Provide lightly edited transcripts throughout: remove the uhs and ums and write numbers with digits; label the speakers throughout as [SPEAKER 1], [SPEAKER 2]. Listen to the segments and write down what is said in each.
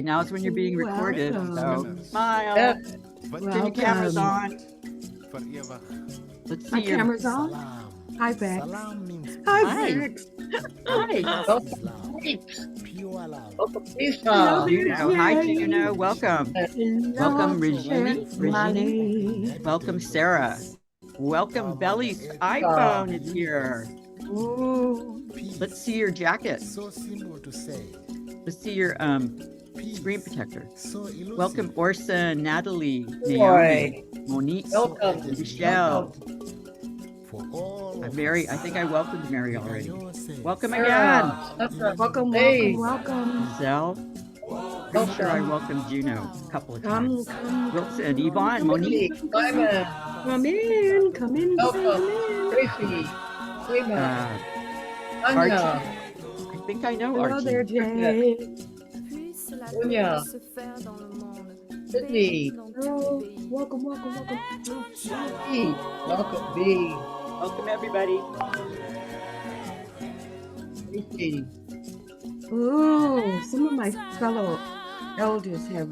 [SPEAKER 1] Now it's when you're being recorded, so
[SPEAKER 2] Welcome.
[SPEAKER 1] smile.
[SPEAKER 2] Yeah.
[SPEAKER 1] Turn your cameras
[SPEAKER 2] Welcome.
[SPEAKER 1] on. Let's
[SPEAKER 2] My
[SPEAKER 1] see your
[SPEAKER 2] camera's on. Hi, Bex.
[SPEAKER 1] Hi.
[SPEAKER 2] Hi, Bex.
[SPEAKER 1] Hi.
[SPEAKER 2] Hello,
[SPEAKER 1] Juno. Hi, Juno. Welcome. Welcome, Regine. Welcome, Sarah. Welcome, Belly's iPhone is here.
[SPEAKER 2] Ooh.
[SPEAKER 1] Let's see your jacket.
[SPEAKER 3] So simple to say.
[SPEAKER 1] Let's see your screen protector.
[SPEAKER 3] So elusive.
[SPEAKER 1] Welcome, Orson, Natalie, Naomi, Monique, Michelle.
[SPEAKER 3] For all of
[SPEAKER 1] Mary,
[SPEAKER 3] us.
[SPEAKER 1] I think I welcomed Mary already.
[SPEAKER 3] Yourself.
[SPEAKER 1] Welcome again.
[SPEAKER 2] Welcome, welcome.
[SPEAKER 1] Giselle. Pretty sure I welcomed Juno a couple of times.
[SPEAKER 2] Come.
[SPEAKER 1] Wilson, Yvonne, Monique,
[SPEAKER 2] Come in. Come in.
[SPEAKER 1] Archie. I think I know
[SPEAKER 2] Hello there,
[SPEAKER 1] Archie.
[SPEAKER 2] Jay.
[SPEAKER 4] Vunja.
[SPEAKER 2] Sydney. Oh, welcome.
[SPEAKER 1] Welcome, everybody.
[SPEAKER 2] Ooh, some of my fellow elders have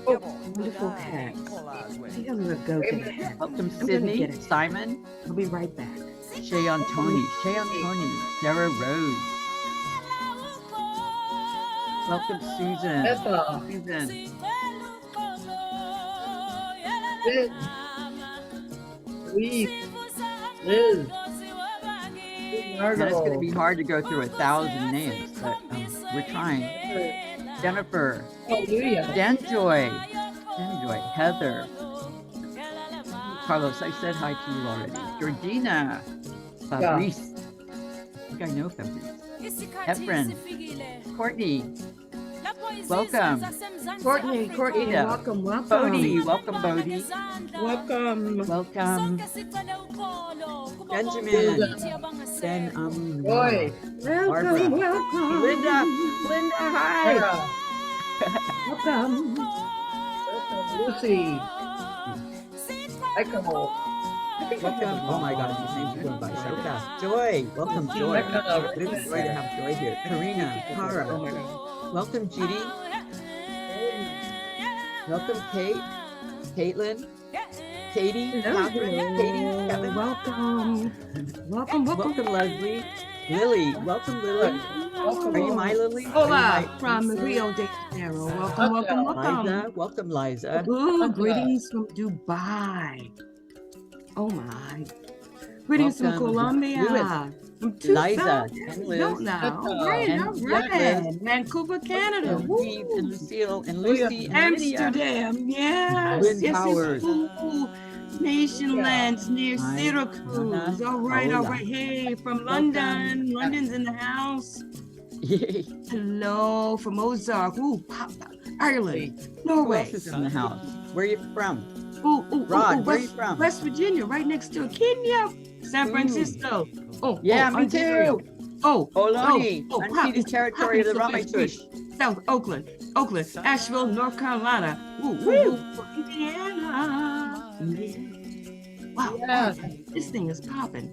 [SPEAKER 2] wonderful cats. I'm gonna go get a cat.
[SPEAKER 1] Welcome,
[SPEAKER 2] gonna
[SPEAKER 1] Sydney,
[SPEAKER 2] get it.
[SPEAKER 1] Simon,
[SPEAKER 2] I'll be right back.
[SPEAKER 1] Shay Tony, Sarah Rose. Welcome, Susan. And it's going to be hard to go through 1,000 names, but we're trying. Jennifer, Danjoy, Heather, Carlos, I said hi to you already. Georgina, Fabrice, I think I know Fabrice. Efren, Courtney, welcome.
[SPEAKER 2] Courtney,
[SPEAKER 1] Ada.
[SPEAKER 2] welcome.
[SPEAKER 1] Bodie, welcome, Bodie.
[SPEAKER 2] Welcome.
[SPEAKER 1] Welcome, Benjamin. Ben, Barbara.
[SPEAKER 2] Welcome.
[SPEAKER 1] Linda, hi.
[SPEAKER 2] Welcome.
[SPEAKER 5] Lucy.
[SPEAKER 1] Welcome. Oh my God, these names are going by so fast. Joy, welcome, Joy. It's great to have Joy here. Karina, Tara. Oh my God. Welcome, Judy. Welcome, Kate, Caitlin, Katie, Catherine, Katie, Kevin.
[SPEAKER 2] Welcome.
[SPEAKER 1] Leslie. Lily, welcome, Lily. Are you my Lily?
[SPEAKER 2] Hola, from Rio de Janeiro. Welcome.
[SPEAKER 1] Liza, welcome, Liza.
[SPEAKER 2] Ooh, greetings from Dubai. Oh my. Greetings from
[SPEAKER 1] Welcome,
[SPEAKER 2] Colombia.
[SPEAKER 1] Lewis,
[SPEAKER 2] From
[SPEAKER 1] Liza, and Liz.
[SPEAKER 2] All right.
[SPEAKER 1] Liz.
[SPEAKER 2] Vancouver, Canada.
[SPEAKER 1] And Steve and Lucille and Lucy and Lydia.
[SPEAKER 2] Amsterdam, yes.
[SPEAKER 1] Lynn
[SPEAKER 2] Yes.
[SPEAKER 1] Powers.
[SPEAKER 2] Ooh, Nationlands near
[SPEAKER 1] Hi.
[SPEAKER 2] Syracuse. All right.
[SPEAKER 1] Hola.
[SPEAKER 2] Hey, from London. London's in the house.
[SPEAKER 1] Yay.
[SPEAKER 2] Hello, from Ozark. Ooh, Ireland.
[SPEAKER 1] Who
[SPEAKER 2] Norway.
[SPEAKER 1] else is in the house? Where are you from?
[SPEAKER 2] Rod,
[SPEAKER 1] where are you from?
[SPEAKER 2] West Virginia, right next to Kenya. San Francisco.
[SPEAKER 1] Yeah, me
[SPEAKER 2] Ontario.
[SPEAKER 1] too.
[SPEAKER 2] Oh,
[SPEAKER 1] Ohlone, unceded territory of the Ramaytush.
[SPEAKER 2] South Oakland, Asheville, North Carolina. Indiana. Wow,
[SPEAKER 5] Yeah.
[SPEAKER 2] this thing is popping.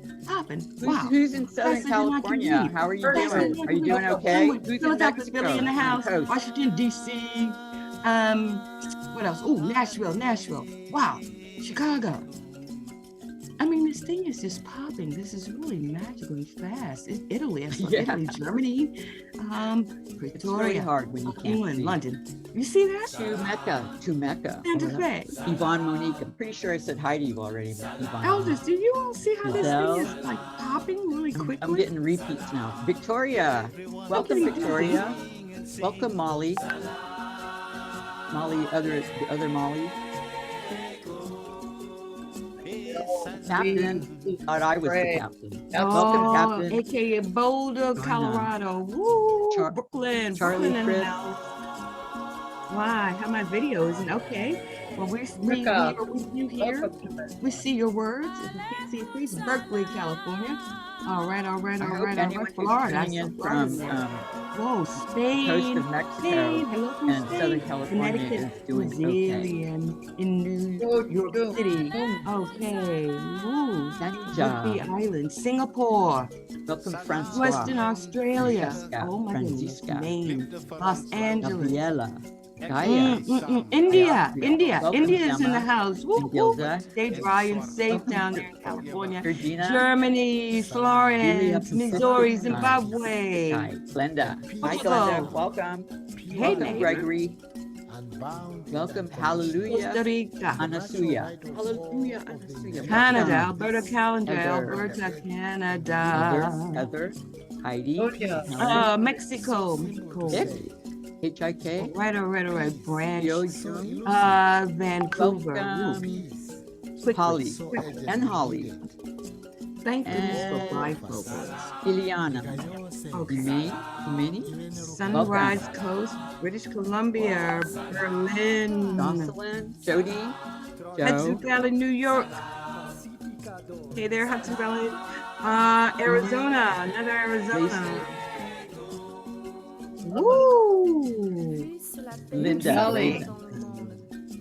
[SPEAKER 1] Who's in Southern California? How are you doing? Are you doing okay? Who's in
[SPEAKER 2] Philadelphia,
[SPEAKER 1] Mexico?
[SPEAKER 2] Philly in the house.
[SPEAKER 1] Coast?
[SPEAKER 2] Washington, D.C. What else? Oh, Nashville. Wow, Chicago. I mean, this thing is just popping. This is really magically fast. It's Italy, Italy, Germany,
[SPEAKER 1] It's really
[SPEAKER 2] Pretoria,
[SPEAKER 1] hard when you can't
[SPEAKER 2] England,
[SPEAKER 1] see.
[SPEAKER 2] London. You see that?
[SPEAKER 1] To Mecca.
[SPEAKER 2] Santa Fe.
[SPEAKER 1] Yvonne Monique, I'm pretty sure I said hi to you already, Yvonne.
[SPEAKER 2] Elders, do you all see how this
[SPEAKER 1] Giselle.
[SPEAKER 2] thing is like popping really quickly?
[SPEAKER 1] I'm getting repeats now. Victoria. Welcome, Victoria. Welcome, Molly. The other Molly. Captain. Thought I was the captain. Welcome, Captain.
[SPEAKER 2] AKA Boulder, Colorado. Woo, Brooklyn,
[SPEAKER 1] Charlie
[SPEAKER 2] Brooklyn in
[SPEAKER 1] Chris.
[SPEAKER 2] the house. Why? How my video isn't okay? Well, we are with you here. We see your words. If you can't see it, please. Berkeley, California. All right.
[SPEAKER 1] Anyone who's
[SPEAKER 2] Florida.
[SPEAKER 1] tuning in from
[SPEAKER 2] Whoa, Spain.
[SPEAKER 1] coast of Mexico
[SPEAKER 2] Spain. Hello from
[SPEAKER 1] and
[SPEAKER 2] Spain.
[SPEAKER 1] Southern California
[SPEAKER 2] Connecticut,
[SPEAKER 1] is doing okay.
[SPEAKER 2] Brazilian in New York City. Okay. Woo.
[SPEAKER 1] Vunja.
[SPEAKER 2] Whidbey Island, Singapore,
[SPEAKER 1] Welcome, Francois.
[SPEAKER 2] Western Australia.
[SPEAKER 1] Francesca.
[SPEAKER 2] Oh my goodness.
[SPEAKER 1] Francisca.
[SPEAKER 2] Maine, Los Angeles,
[SPEAKER 1] Gabriela. Gaia.
[SPEAKER 2] India,
[SPEAKER 1] Yeah.
[SPEAKER 2] India,
[SPEAKER 1] Welcome,
[SPEAKER 2] India is in
[SPEAKER 1] Gemma
[SPEAKER 2] the house.
[SPEAKER 1] and
[SPEAKER 2] Woo, woo.
[SPEAKER 1] Gilda.
[SPEAKER 2] Stay dry and safe down there in California.
[SPEAKER 1] Georgina.
[SPEAKER 2] Germany, Florence, Missouri, Zimbabwe.
[SPEAKER 1] Hi, Glenda. Hi,
[SPEAKER 2] Mexico.
[SPEAKER 1] Glenda. Welcome.
[SPEAKER 2] Hey,
[SPEAKER 1] Welcome,
[SPEAKER 2] neighbor.
[SPEAKER 1] Gregory. Welcome, hallelujah.
[SPEAKER 2] Costa Rica,
[SPEAKER 1] Anasuya. Hallelujah, Anasuya.
[SPEAKER 2] Canada,
[SPEAKER 1] Welcome.
[SPEAKER 2] Alberta, Calendar,
[SPEAKER 1] Heather.
[SPEAKER 2] Alberta,
[SPEAKER 1] Heather.
[SPEAKER 2] Canada.
[SPEAKER 1] Heather. Heidi.
[SPEAKER 5] Vunja.
[SPEAKER 1] Helen.
[SPEAKER 2] Mexico, Mexico.
[SPEAKER 1] Dick. HIK.
[SPEAKER 2] All right. Branch.
[SPEAKER 1] Yo Jung.
[SPEAKER 2] Vancouver.
[SPEAKER 1] Welcome.
[SPEAKER 2] Quickly.
[SPEAKER 1] Holly. And Holly.
[SPEAKER 2] Thank goodness for
[SPEAKER 1] And
[SPEAKER 2] bifocals.
[SPEAKER 1] Ileana.
[SPEAKER 2] Okay.
[SPEAKER 1] Imani.
[SPEAKER 2] Sunrise Coast, British Columbia, Berlin,
[SPEAKER 1] Jocelyn. Jody.
[SPEAKER 2] Hudson
[SPEAKER 1] Joe.
[SPEAKER 2] Valley, New York. Hey there, Hudson Valley. Arizona, another Arizona. Woo!
[SPEAKER 1] Linda.
[SPEAKER 5] Molly.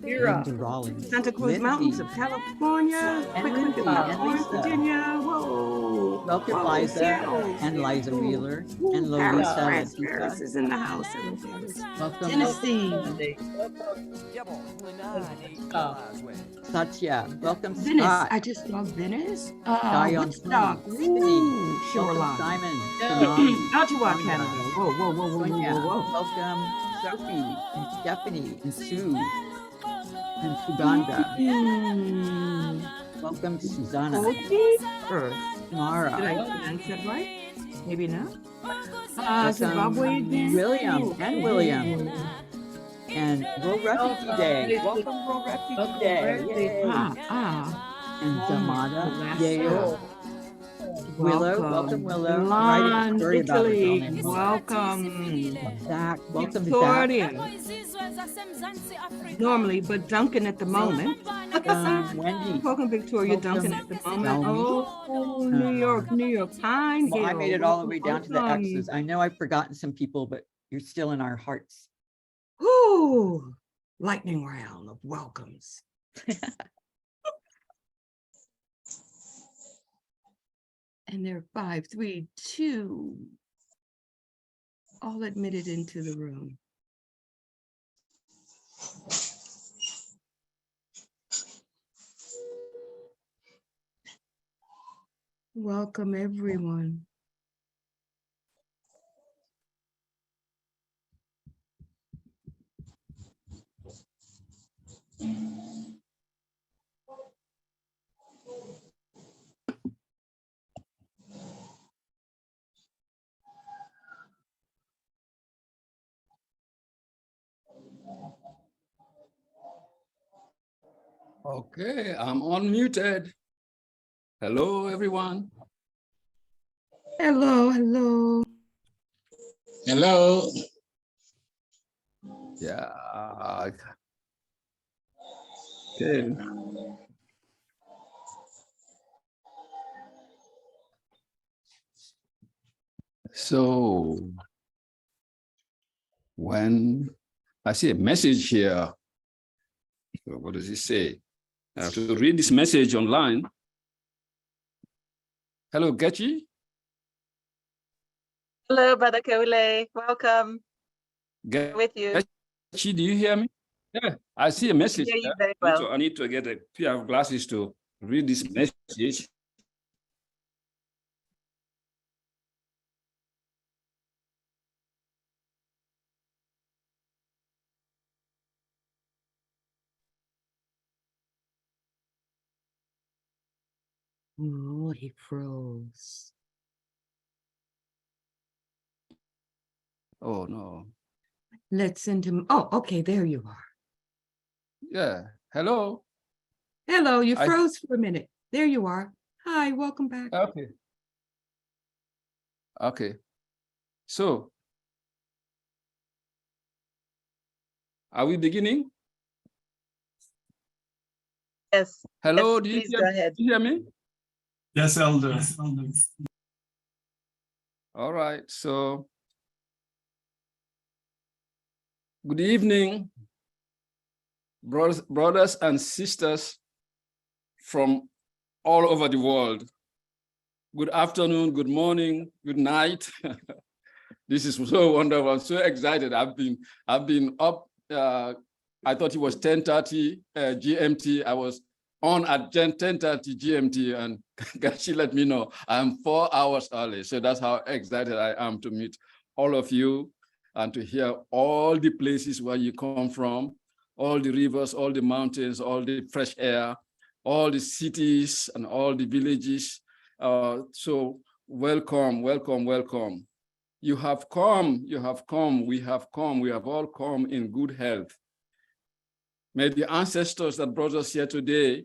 [SPEAKER 5] Mira.
[SPEAKER 1] Linda Rollins.
[SPEAKER 2] Santa Cruz
[SPEAKER 1] Lindsay.
[SPEAKER 2] Mountains of California,
[SPEAKER 1] And
[SPEAKER 2] quick,
[SPEAKER 1] Lindsay, and
[SPEAKER 2] Orange,
[SPEAKER 1] Lisa.
[SPEAKER 2] Virginia. Whoa!
[SPEAKER 1] Welcome,
[SPEAKER 2] Whoa,
[SPEAKER 1] Liza.
[SPEAKER 2] Seattle.
[SPEAKER 1] And Liza Wheeler.
[SPEAKER 2] Woo,
[SPEAKER 1] And
[SPEAKER 2] Paris,
[SPEAKER 1] Lolita.
[SPEAKER 2] France,
[SPEAKER 1] Leticia.
[SPEAKER 2] Paris is in the house.
[SPEAKER 1] Welcome,
[SPEAKER 2] Tennessee.
[SPEAKER 1] Satya. Welcome,
[SPEAKER 2] Venice.
[SPEAKER 1] Scott.
[SPEAKER 2] I just saw Venice.
[SPEAKER 1] Dion
[SPEAKER 2] Woodstock.
[SPEAKER 1] Tiffany.
[SPEAKER 2] Ooh,
[SPEAKER 1] Welcome,
[SPEAKER 2] Shoreline.
[SPEAKER 1] Simon.
[SPEAKER 2] Ottawa,
[SPEAKER 1] Vunja.
[SPEAKER 2] Canada. Whoa.
[SPEAKER 1] Vunja. Welcome, Sophie and Stephanie and Sue and Suganda. Welcome, Susanna.
[SPEAKER 2] Earth.
[SPEAKER 1] Mara.
[SPEAKER 2] Did I pronounce that right? Maybe not.
[SPEAKER 1] Welcome,
[SPEAKER 2] Zimbabwe again.
[SPEAKER 1] William and William. And World Refugee Day. Welcome, World Refugee Day. Yay. And Zamada. Yale. Willow. Welcome, Willow. I'm writing a story about her
[SPEAKER 2] Italy.
[SPEAKER 1] name.
[SPEAKER 2] Welcome.
[SPEAKER 1] Zach. Welcome, Zach.
[SPEAKER 2] Victoria. Normally, but Duncan at the moment.
[SPEAKER 1] Wendy.
[SPEAKER 2] Welcome, Victoria. Duncan at the moment. Oh, New York. Pine Hill.
[SPEAKER 1] Well, I made it all the way down to the
[SPEAKER 2] Welcome.
[SPEAKER 1] X's. I know I've forgotten some people, but you're still in our hearts.
[SPEAKER 2] Whoo! Lightning round of welcomes. And they're 5, 3, 2, all admitted into the room. Welcome, everyone.
[SPEAKER 6] Okay, I'm unmuted. Hello, everyone.
[SPEAKER 2] Hello.
[SPEAKER 6] Hello. Yeah. Okay. So when I see a message here, what does it say? I have to read this message online. Hello, Getchi.
[SPEAKER 7] Hello, Brother Kole. Welcome.
[SPEAKER 6] Getchi,
[SPEAKER 7] With you.
[SPEAKER 6] do you hear me? Yeah, I see a message.
[SPEAKER 7] I hear you
[SPEAKER 6] here.
[SPEAKER 7] very well.
[SPEAKER 6] I need to get a pair of glasses to read this message.
[SPEAKER 2] Oh, he froze.
[SPEAKER 6] Oh, no.
[SPEAKER 2] Let's send him. Oh, okay, there you are.
[SPEAKER 6] Yeah. Hello.
[SPEAKER 2] Hello, you froze for a minute. There you are. Hi, welcome back.
[SPEAKER 6] Okay. Okay. So, are we beginning?
[SPEAKER 7] Yes.
[SPEAKER 6] Hello,
[SPEAKER 7] Yes,
[SPEAKER 6] do you
[SPEAKER 7] please go ahead.
[SPEAKER 6] hear me?
[SPEAKER 8] Yes, Elder.
[SPEAKER 6] All right. So, good evening, brothers and sisters from all over the world. Good afternoon, good morning, good night. This is so wonderful. I'm so excited. I've been up I thought it was 10:30 GMT. I was on at 10:30 GMT, and she let me know I'm 4 hours early. So that's how excited I am to meet all of you and to hear all the places where you come from, all the rivers, all the mountains, all the fresh air, all the cities and all the villages. So welcome, welcome, welcome. You have come, we have all come in good health. May the ancestors that brought us here today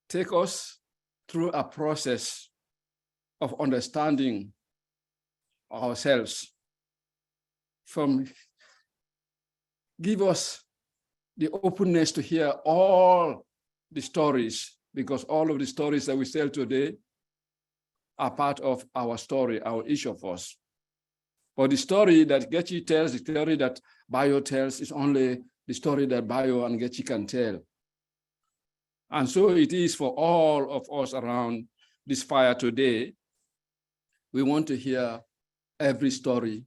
[SPEAKER 6] take us through a process of understanding ourselves. Give us the openness to hear all the stories, because all of the stories that we tell today are part of our story, each of us. But the story that Getty tells, the story that Bio tells, is only the story that Bio and Getty can tell. And so it is for all of us around this fire today. We want to hear every story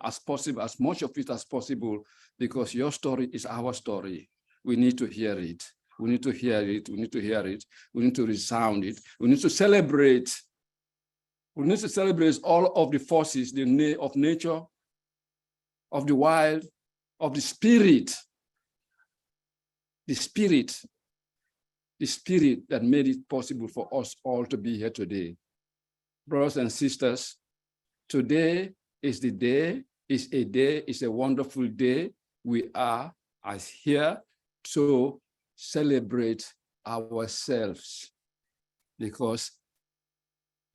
[SPEAKER 6] as possible, as much of it as possible, because your story is our story. We need to hear it. We need to hear it. We need to hear it. We need to resound it. We need to celebrate. We need to celebrate all of the forces of nature, of the wild, of the spirit that made it possible for us all to be here today. Brothers and sisters, today is the day, is a wonderful day. We are as here to celebrate ourselves, because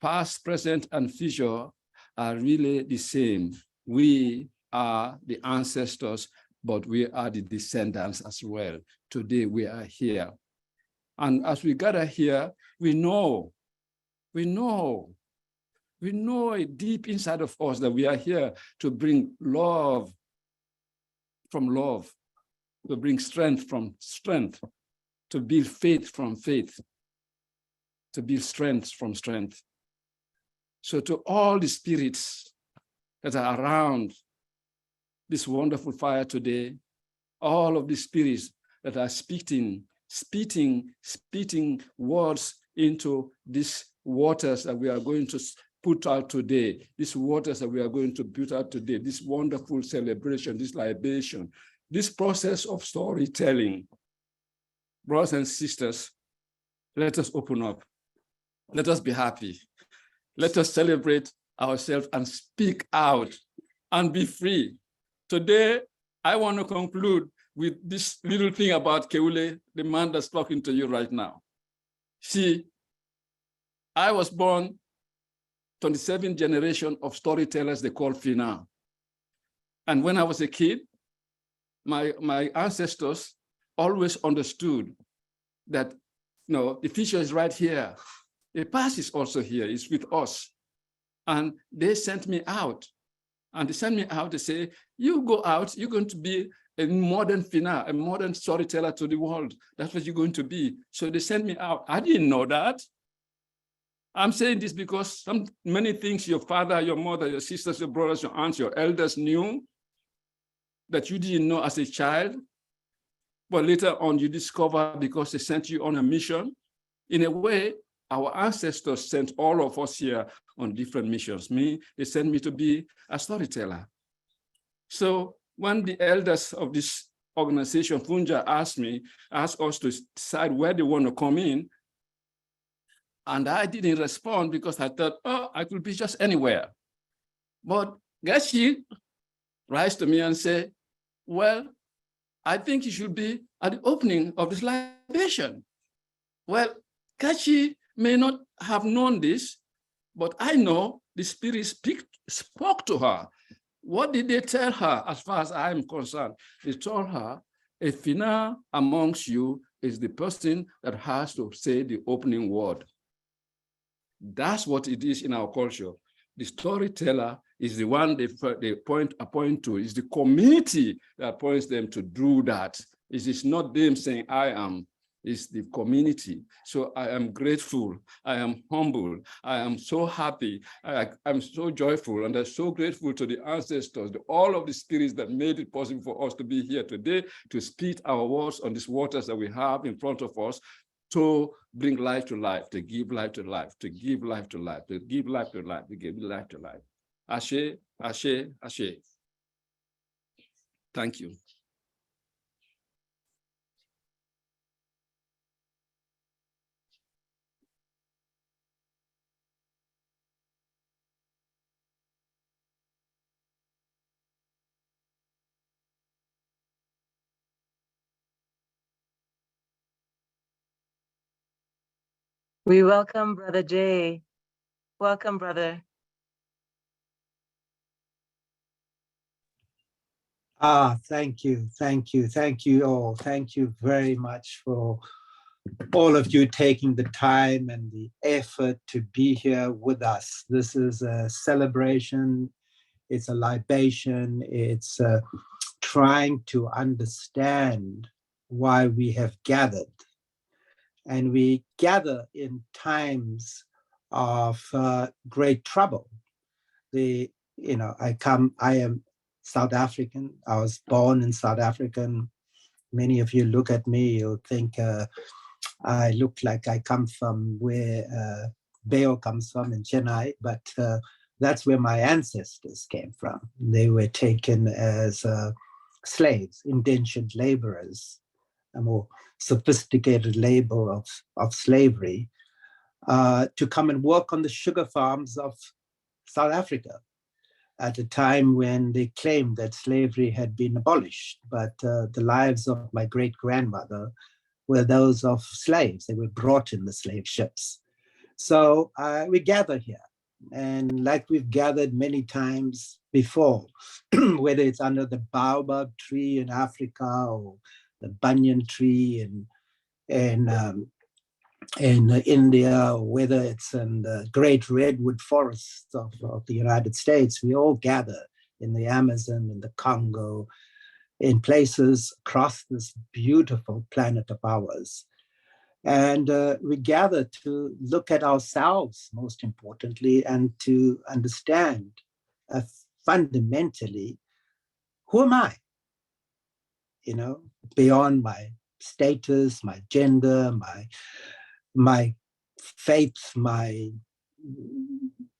[SPEAKER 6] past, present, and future are really the same. We are the ancestors, but we are the descendants as well. Today we are here. And as we gather here, we know it deep inside of us that we are here to bring love from love, to bring strength from strength, to build faith from faith, to build strength from strength. So to all the spirits that are around this wonderful fire today, all of the spirits that are spitting words into these waters that we are going to put out today, these waters that we are going to put out today, this wonderful celebration, this libation, this process of storytelling. Brothers and sisters, let us open up. Let us be happy. Let us celebrate ourselves and speak out and be free. Today, I want to conclude with this little thing about Keule, the man that's talking to you right now. See, I was born 27th generation of storytellers they call Fina. And when I was a kid, my ancestors always understood that the future is right here. The past is also here, it's with us. And they sent me out. And they sent me out to say, you go out, you're going to be a modern Fina, a modern storyteller to the world. That's what you're going to be. So they sent me out. I didn't know that. I'm saying this because many things your father, your mother, your sisters, your brothers, your aunts, your elders knew that you didn't know as a child. But later on, you discover because they sent you on a mission. In a way, our ancestors sent all of us here on different missions. They sent me to be a storyteller. So when the elders of this organization, Vunja, asked us to decide where they want to come in, and I didn't respond because I thought, I could be just anywhere. But Gachi rise to me and say, well, I think you should be at the opening of this libation. Well, Gachi may not have known this, but I know the Spirit spoke to her. What did they tell her as far as I'm concerned? They told her, a Fina amongst you is the person that has to say the opening word. That's what it is in our culture. The storyteller is the one they point to. It's the community that points them to do that. It is not them saying, I am. is the community. So I am grateful. I am humble. I am so happy. I'm so joyful, and I'm so grateful to the ancestors, all of the spirits that made it possible for us to be here today, to speak our words on these waters that we have in front of us, to bring life to life, to give life to life, to give life to life, to give life to life, to give life to life. Ashe, ashe, ashe. Thank you.
[SPEAKER 7] We welcome Brother Jay. Welcome, brother.
[SPEAKER 9] Thank you, thank you, thank you all. Thank you very much for all of you taking the time and the effort to be here with us. This is a celebration, it's a libation, it's trying to understand why we have gathered. And we gather in times of great trouble. I am South African. I was born in South Africa. Many of you look at me, you'll think I look like I come from where Beo comes from in Chennai, but that's where my ancestors came from. They were taken as slaves, indentured laborers, a more sophisticated label of slavery, to come and work on the sugar farms of South Africa at a time when they claimed that slavery had been abolished. But the lives of my great-grandmother were those of slaves. They were brought in the slave ships. So we gather here. And like we've gathered many times before, whether it's under the baobab tree in Africa or the banyan tree in India, or whether it's in the great redwood forests of the United States, we all gather in the Amazon, in the Congo, in places across this beautiful planet of ours. And we gather to look at ourselves, most importantly, and to understand fundamentally, who am I? You know, beyond my status, my gender, my faith, my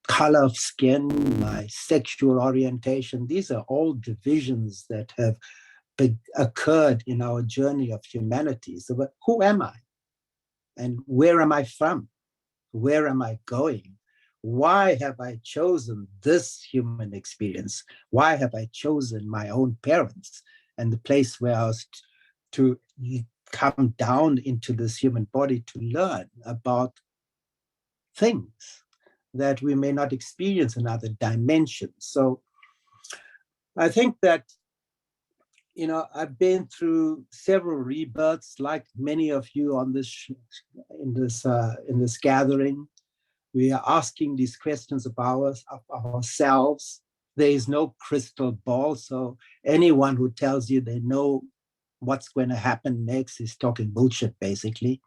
[SPEAKER 9] color of skin, my sexual orientation. These are all divisions that have occurred in our journey of humanity. So who am I? And where am I from? Where am I going? Why have I chosen this human experience? Why have I chosen my own parents and the place where I was to come down into this human body to learn about things that we may not experience in other dimensions? So I think that, you know, I've been through several rebirths, like many of you on this in this gathering. We are asking these questions of ourselves. There is no crystal ball, so anyone who tells you they know what's going to happen next is talking bullshit, basically.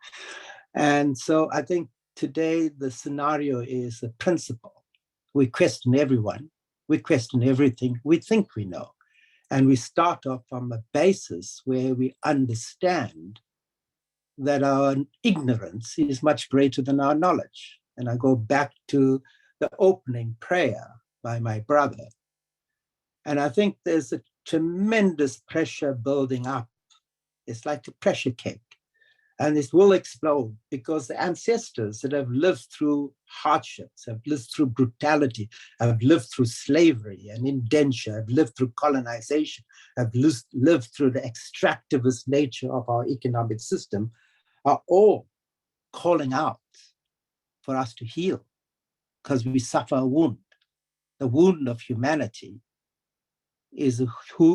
[SPEAKER 9] And so I think today the scenario is a principle. We question everyone. We question everything we think we know. And we start off from a basis where we understand that our ignorance is much greater than our knowledge. And I go back to the opening prayer by my brother. And I think there's a tremendous pressure building up. It's like a pressure cake. And it will explode because the ancestors that have lived through hardships, have lived through brutality, have lived through slavery and indenture, have lived through colonization, have lived through the extractivist nature of our economic system, are all calling out for us to heal because we suffer a wound. The wound of humanity is a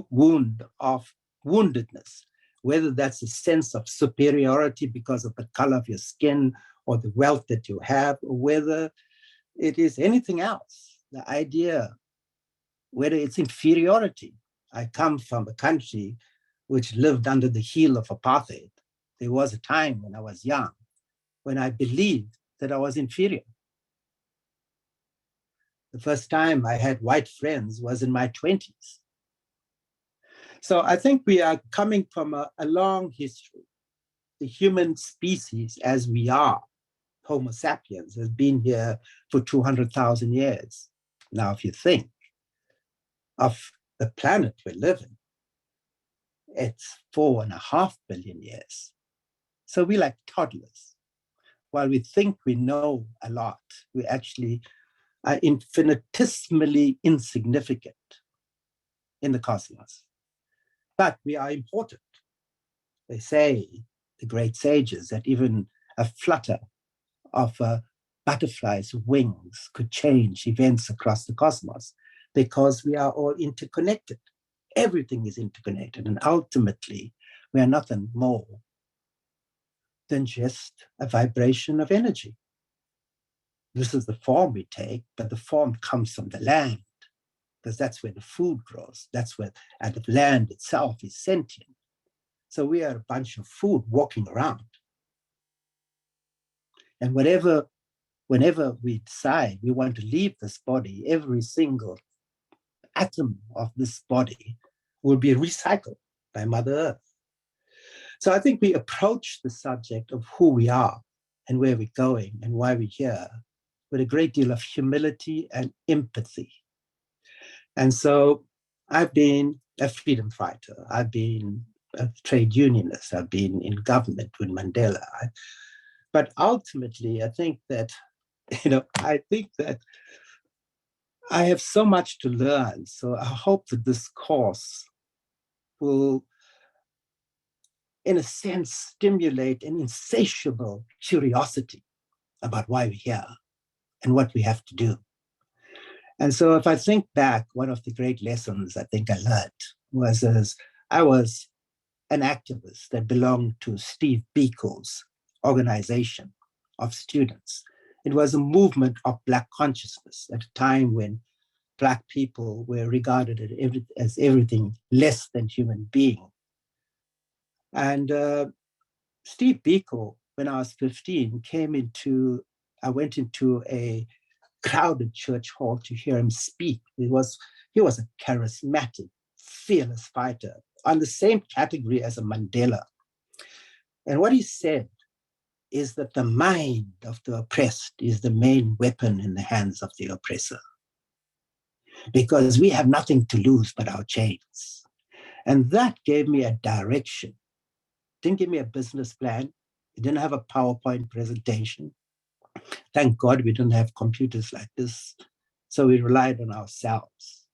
[SPEAKER 9] wound of woundedness, whether that's a sense of superiority because of the color of your skin or the wealth that you have, or whether it is anything else, the idea, whether it's inferiority. I come from a country which lived under the heel of apartheid. There was a time when I was young when I believed that I was inferior. The first time I had white friends was in my 20s. So I think we are coming from a long history. The human species as we are, Homo sapiens, has been here for 200,000 years. Now, if you think of the planet we live in, it's 4.5 billion years. So we're like toddlers. While we think we know a lot, we actually are infinitesimally insignificant in the cosmos. But we are important. They say, the great sages, that even a flutter of a butterfly's wings could change events across the cosmos because we are all interconnected. Everything is interconnected, and ultimately, we are nothing more than just a vibration of energy. This is the form we take, but the form comes from the land, because that's where the food grows. That's where, and the land itself is sentient. So we are a bunch of food walking around. And whenever we decide we want to leave this body, every single atom of this body will be recycled by Mother Earth. So I think we approach the subject of who we are and where we're going and why we're here with a great deal of humility and empathy. And so I've been a freedom fighter. I've been a trade unionist. I've been in government with Mandela. But ultimately, I think that I have so much to learn. So I hope that this course will, in a sense, stimulate an insatiable curiosity about why we're here and what we have to do. And so if I think back, one of the great lessons I think I learned was as I was an activist that belonged to Steve Biko's organization of students. It was a movement of Black consciousness at a time when Black people were regarded as everything less than human being. And Steve Biko, when I was 15, I went into a crowded church hall to hear him speak. He was a charismatic, fearless fighter on the same category as a Mandela. And what he said is that the mind of the oppressed is the main weapon in the hands of the oppressor, because we have nothing to lose but our chains. And that gave me a direction. Didn't give me a business plan. It didn't have a PowerPoint presentation. Thank God we didn't have computers like this. So we relied on ourselves.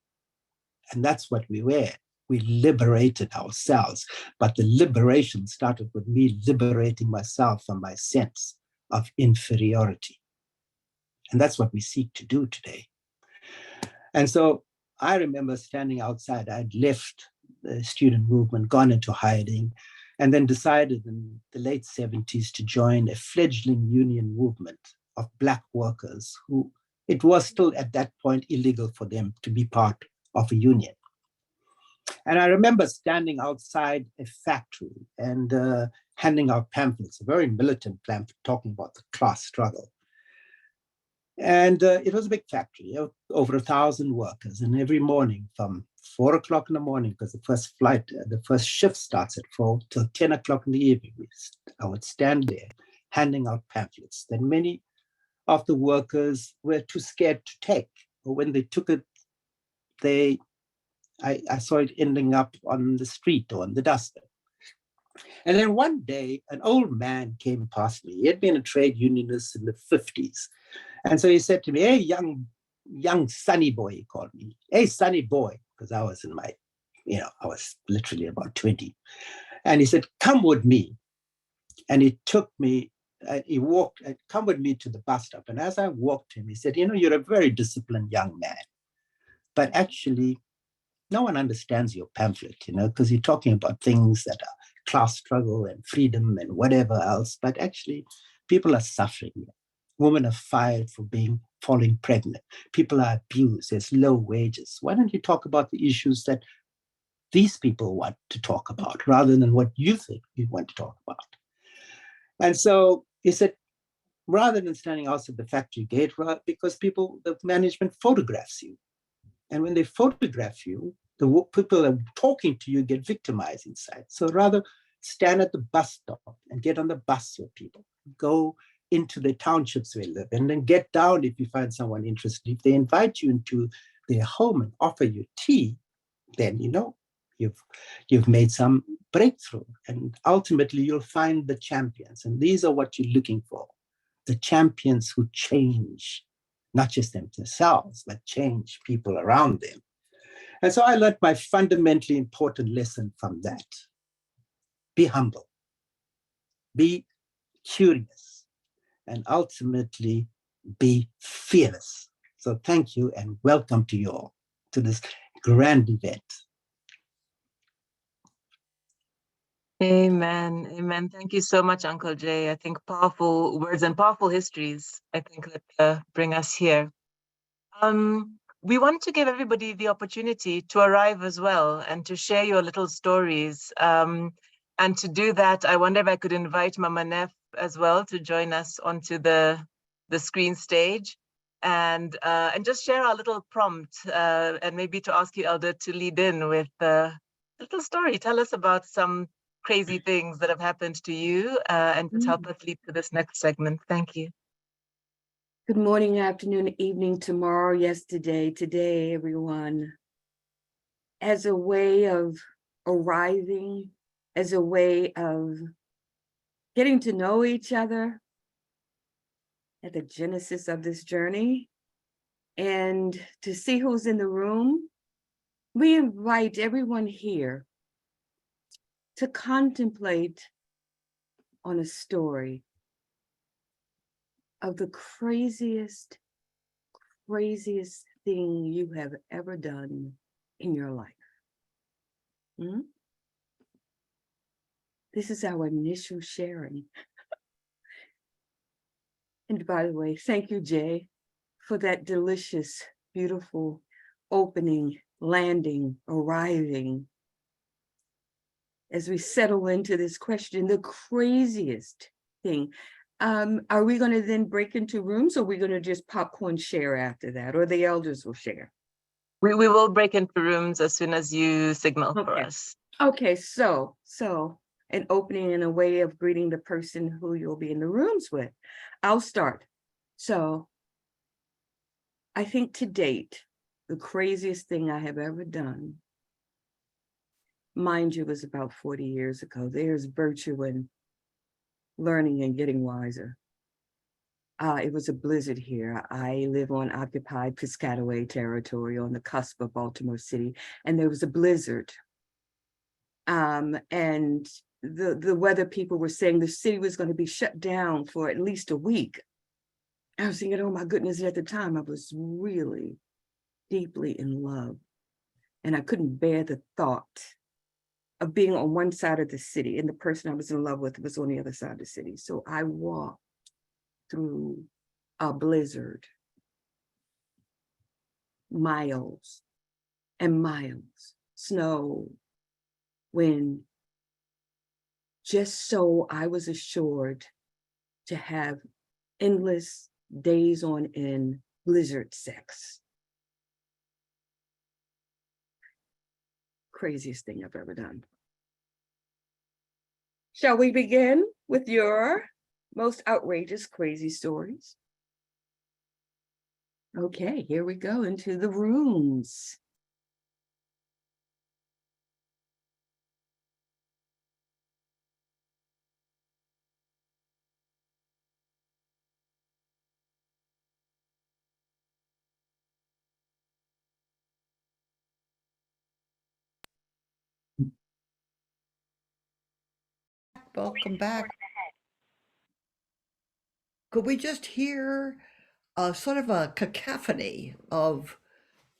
[SPEAKER 9] And that's what we were. We liberated ourselves. But the liberation started with me liberating myself from my sense of inferiority. And that's what we seek to do today. And so I remember standing outside. I'd left the student movement, gone into hiding, and then decided in the late 70s to join a fledgling union movement of Black workers who it was still at that point illegal for them to be part of a union. And I remember standing outside a factory and handing out pamphlets, a very militant pamphlet talking about the class struggle. And it was a big factory, over 1,000 workers. And every morning from 4 o'clock in the morning, because the first shift starts at 4 till 10 o'clock in the evening, I would stand there handing out pamphlets that many of the workers were too scared to take. Or when they took it, I saw it ending up on the street or on the dustbin. And then one day, an old man came past me. He had been a trade unionist in the 50s. And so he said to me, "Hey, young sunny boy," he called me. "Hey, sunny boy," because I was I was literally about 20. And he said, "Come with me." And he took me, come with me to the bus stop. And as I walked to him, he said, "You're a very disciplined young man. But actually, no one understands your pamphlet, because you're talking about things that are class struggle and freedom and whatever else. But actually, people are suffering. Women are fired for falling pregnant. People are abused. There's low wages. Why don't you talk about the issues that these people want to talk about rather than what you think you want to talk about?" And so he said, rather than standing outside the factory gate, because the management photographs you. And when they photograph you, the people that are talking to you get victimized inside. So rather stand at the bus stop and get on the bus with people. Go into the townships we live and then get down if you find someone interested. If they invite you into their home and offer you tea, then you've made some breakthrough. And ultimately you'll find the champions. And these are what you're looking for. The champions who change, not just themselves, but change people around them. And so I learned my fundamentally important lesson from that. Be humble, be curious, and ultimately be fearless. So thank you and welcome to you all to this grand event.
[SPEAKER 7] Amen. Amen. Thank you so much, Uncle Jay. I think powerful words and powerful histories, I think, that bring us here. We want to give everybody the opportunity to arrive as well and to share your little stories. And to do that, I wonder if I could invite Mama Nef as well to join us onto the screen stage and just share our little prompt and maybe to ask you, Elder, to lead in with a little story. Tell us about some crazy things that have happened to you and just help us lead to this next segment. Thank you.
[SPEAKER 5] Good morning, afternoon, evening, tomorrow, yesterday, today, everyone. As a way of arriving, as a way of getting to know each other at the genesis of this journey, and to see who's in the room, we invite everyone here to contemplate on a story of the craziest thing you have ever done in your life. This is our initial sharing. And by the way, thank you, Jay, for that delicious, beautiful opening, landing, arriving. As we settle into this question, the craziest thing. Are we going to then break into rooms, or are we going to just popcorn share after that, or the elders will share?
[SPEAKER 7] We will break into rooms as soon as you signal for us.
[SPEAKER 5] Okay, so an opening and a way of greeting the person who you'll be in the rooms with. I'll start. So I think to date, the craziest thing I have ever done, mind you, was about 40 years ago. There's virtue in learning and getting wiser. It was a blizzard here. I live on occupied Piscataway territory on the cusp of Baltimore City, and there was a blizzard. And the weather people were saying the city was going to be shut down for at least a week. I was thinking, oh my goodness, at the time I was really deeply in love, and I couldn't bear the thought of being on one side of the city and the person I was in love with was on the other side of the city. So I walked through a blizzard, miles and miles, snow, wind, just so I was assured to have endless days on end blizzard sex. Craziest thing I've ever done. Shall we begin with your most outrageous, crazy stories? Okay, here we go into the rooms.
[SPEAKER 10] Welcome back. Could we just hear a sort of a cacophony of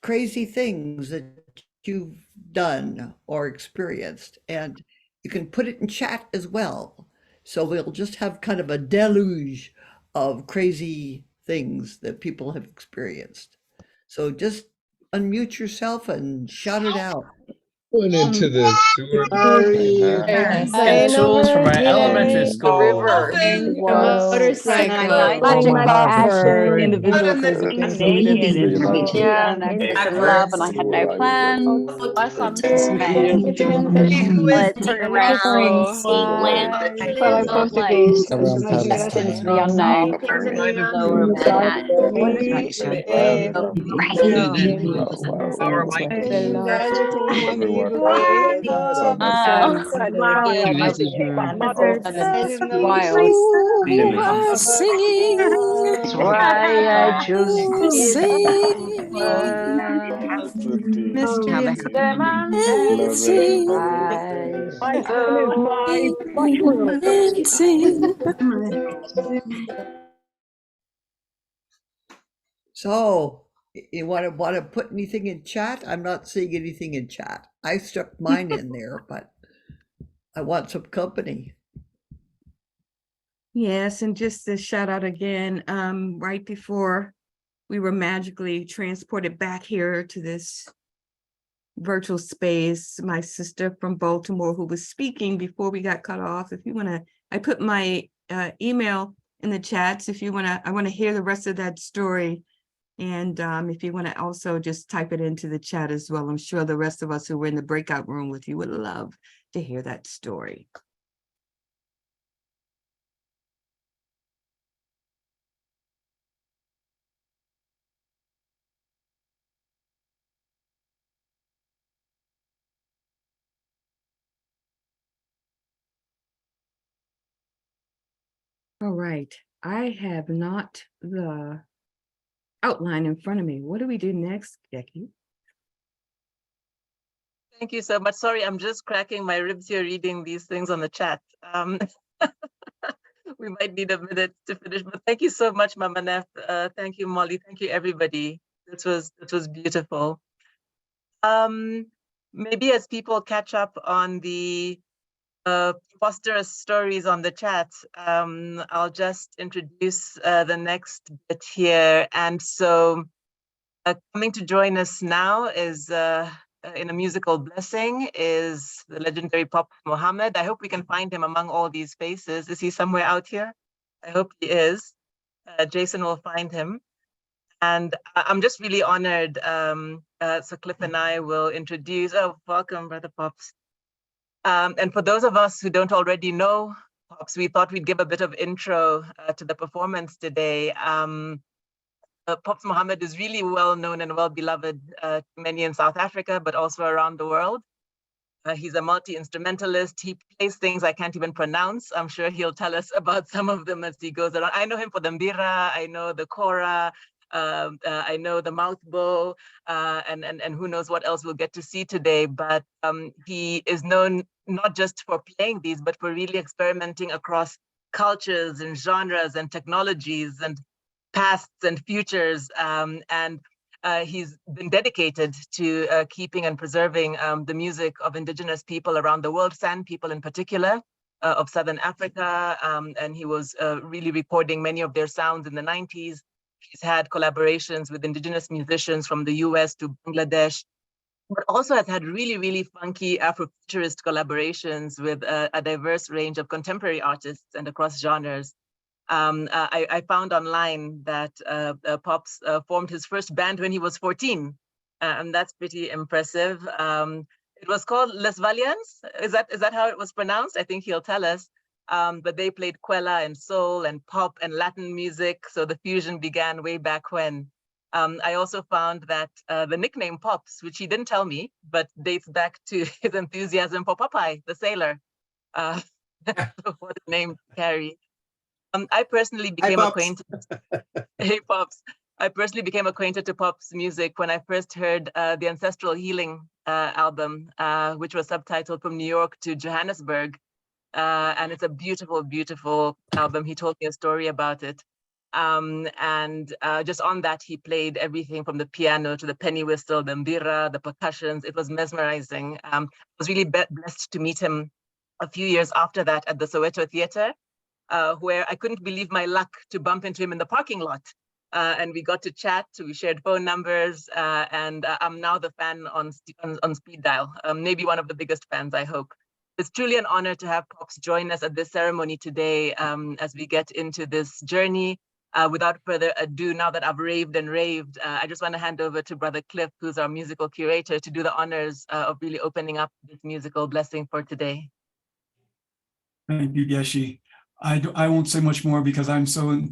[SPEAKER 10] crazy things that you've done or experienced? And you can put it in chat as well. So we'll just have kind of a deluge of crazy things that people have experienced. So just unmute yourself and shout it out.
[SPEAKER 11] Went into the sewer.
[SPEAKER 8] Get tools from my elementary school.
[SPEAKER 1] River,
[SPEAKER 12] Motorcycle.
[SPEAKER 1] magic passion,
[SPEAKER 12] Individual
[SPEAKER 1] naked and free. And I just in love and I had no plans. Let's turn around, see, land. But I felt like destines to the unknown, lower Manhattan.
[SPEAKER 12] Singing.
[SPEAKER 1] That's why I chose to
[SPEAKER 12] Sing.
[SPEAKER 1] mystery and
[SPEAKER 12] Dancing. Dancing.
[SPEAKER 10] So, you want to put anything in chat? I'm not seeing anything in chat. I stuck mine in there, but I want some company.
[SPEAKER 2] Yes, and just to shout out again, right before we were magically transported back here to this virtual space, my sister from Baltimore who was speaking before we got cut off, if you want to, I put my email in the chats if you want to, I want to hear the rest of that story. And if you want to also just type it into the chat as well. I'm sure the rest of us who were in the breakout room with you would love to hear that story. All right, I have not the outline in front of me. What do we do next, Becky?
[SPEAKER 7] Thank you so much. Sorry, I'm just cracking my ribs here reading these things on the chat. We might need a minute to finish, but thank you so much, Mama Nef. Thank you, Molly. Thank you, everybody. This was beautiful. Maybe as people catch up on the preposterous stories on the chat, I'll just introduce the next bit here. And so coming to join us now is in a musical blessing is the legendary Pops Mohammed. I hope we can find him among all these faces. Is he somewhere out here? I hope he is. Jason will find him. And I'm just really honored. So Cliff and I will introduce, oh, welcome, Brother Pops. And for those of us who don't already know Pops, we thought we'd give a bit of intro to the performance today. Pops Mohammed is really well known and well beloved to many in South Africa, but also around the world. He's a multi-instrumentalist. He plays things I can't even pronounce. I'm sure he'll tell us about some of them as he goes around. I know him for the mbira, I know the kora, I know the mouth bow, and who knows what else we'll get to see today. But he is known not just for playing these, but for really experimenting across cultures and genres and technologies and pasts and futures. And he's been dedicated to keeping and preserving the music of indigenous people around the world, San people in particular, of Southern Africa. And he was really recording many of their sounds in the 90s. He's had collaborations with indigenous musicians from the US to Bangladesh, but also has had really, really funky Afrofuturist collaborations with a diverse range of contemporary artists and across genres. I found online that Pops formed his first band when he was 14, and that's pretty impressive. It was called Les Valiants. Is that how it was pronounced? I think he'll tell us. But they played Kwela and soul and pop and Latin music, so the fusion began way back when. I also found that the nickname Pops, which he didn't tell me, but dates back to his enthusiasm for Popeye, the sailor. What a name to carry. I personally became acquainted. Hey, Pops. I personally became acquainted to Pop's music when I first heard the Ancestral Healing album, which was subtitled From New York to Johannesburg. And it's a beautiful, beautiful album. He told me a story about it. And just on that, he played everything from the piano to the penny whistle, the mbira, the percussions. It was mesmerizing. I was really blessed to meet him a few years after that at the Soweto Theatre, where I couldn't believe my luck to bump into him in the parking lot. and we got to chat. We shared phone numbers, and I'm now the fan on speed dial. Maybe one of the biggest fans, I hope. It's truly an honor to have Pops join us at this ceremony today as we get into this journey. Without further ado, now that I've raved and raved, I just want to hand over to Brother Cliff, who's our musical curator, to do the honors of really opening up this musical blessing for today.
[SPEAKER 11] Thank you, Geshe. I won't say much more because I'm so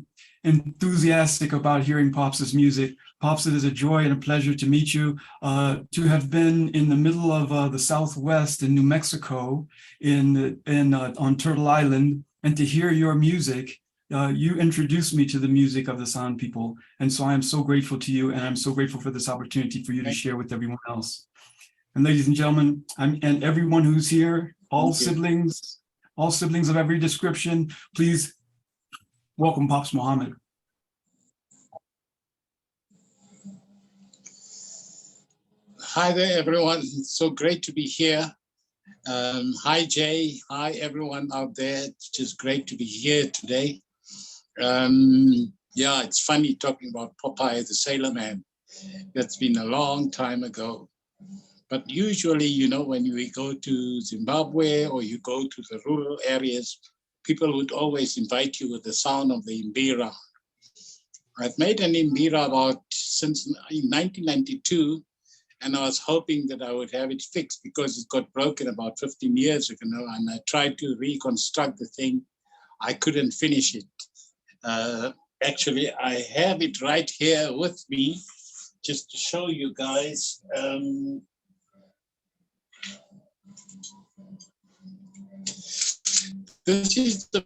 [SPEAKER 11] enthusiastic about hearing Pops' music. Pops, it is a joy and a pleasure to meet you, to have been in the middle of the Southwest in New Mexico on Turtle Island, and to hear your music. You introduced me to the music of the San people. And so I am so grateful to you, and I'm so grateful for this opportunity for you to share with everyone else. And ladies and gentlemen, and everyone who's here, all siblings of every description, please welcome Pops Mohammed.
[SPEAKER 13] Hi there, everyone. It's so great to be here. Hi, Jay. Hi, everyone out there. It's just great to be here today. Yeah, it's funny talking about Popeye the Sailor Man. That's been a long time ago. But usually, you know, when we go to Zimbabwe or you go to the rural areas, people would always invite you with the sound of the imbira. I've made an imbira since 1992, and I was hoping that I would have it fixed because it got broken about 15 years ago, and I tried to reconstruct the thing. I couldn't finish it. Actually, I have it right here with me, just to show you guys. This is the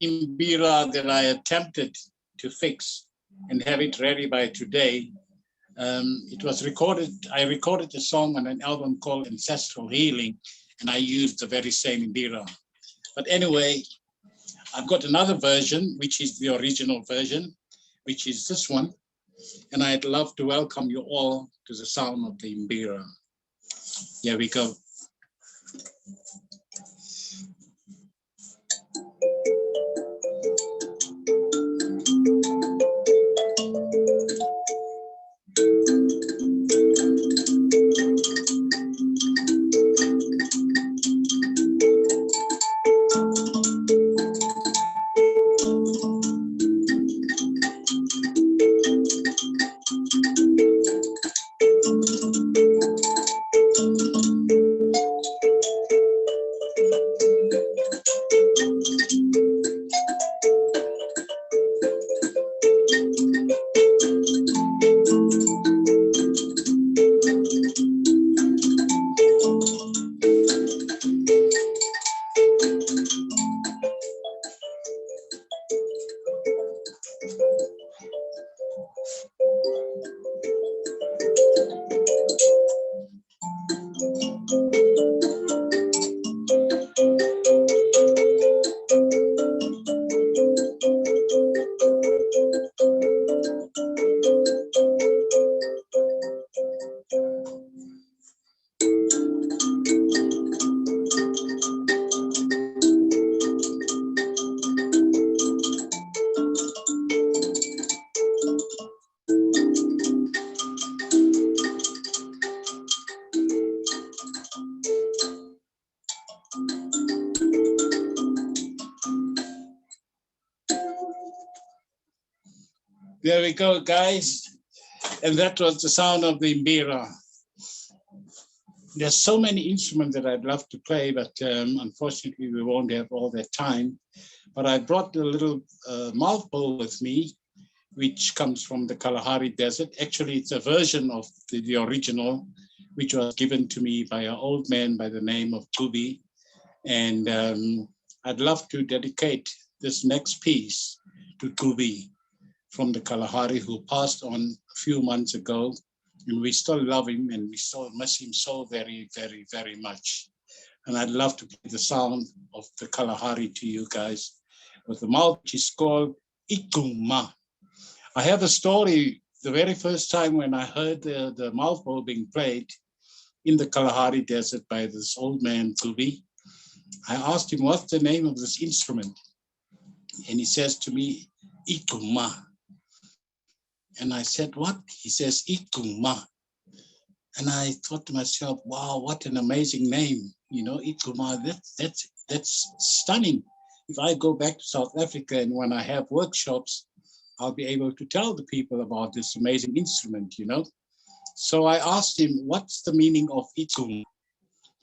[SPEAKER 13] imbira that I attempted to fix and have it ready by today. It was recorded, I recorded the song on an album called Ancestral Healing, and I used the very same imbira. But anyway, I've got another version, which is the original version, which is this one. And I'd love to welcome you all to the sound of the imbira. Here we go. There we go, guys. And that was the sound of the imbira. There's so many instruments that I'd love to play, but unfortunately we won't have all that time. But I brought a little mouthbowl with me, which comes from the Kalahari Desert. Actually, it's a version of the original, which was given to me by an old man by the name of Kubi. And I'd love to dedicate this next piece to Kubi from the Kalahari, who passed on a few months ago. And we still love him and we still miss him so very, very, very much. And I'd love to play the sound of the Kalahari to you guys with the mouth, which is called Ikuma. I have a story. The very first time when I heard the mouthbowl being played in the Kalahari Desert by this old man, Kubi, I asked him, what's the name of this instrument? And he says to me, Ikuma. And I said, what? He says, Ikuma. And I thought to myself, wow, what an amazing name. You know, Ikuma, that's stunning. If I go back to South Africa and when I have workshops, I'll be able to tell the people about this amazing instrument, you know. So I asked him, what's the meaning of Ikuma?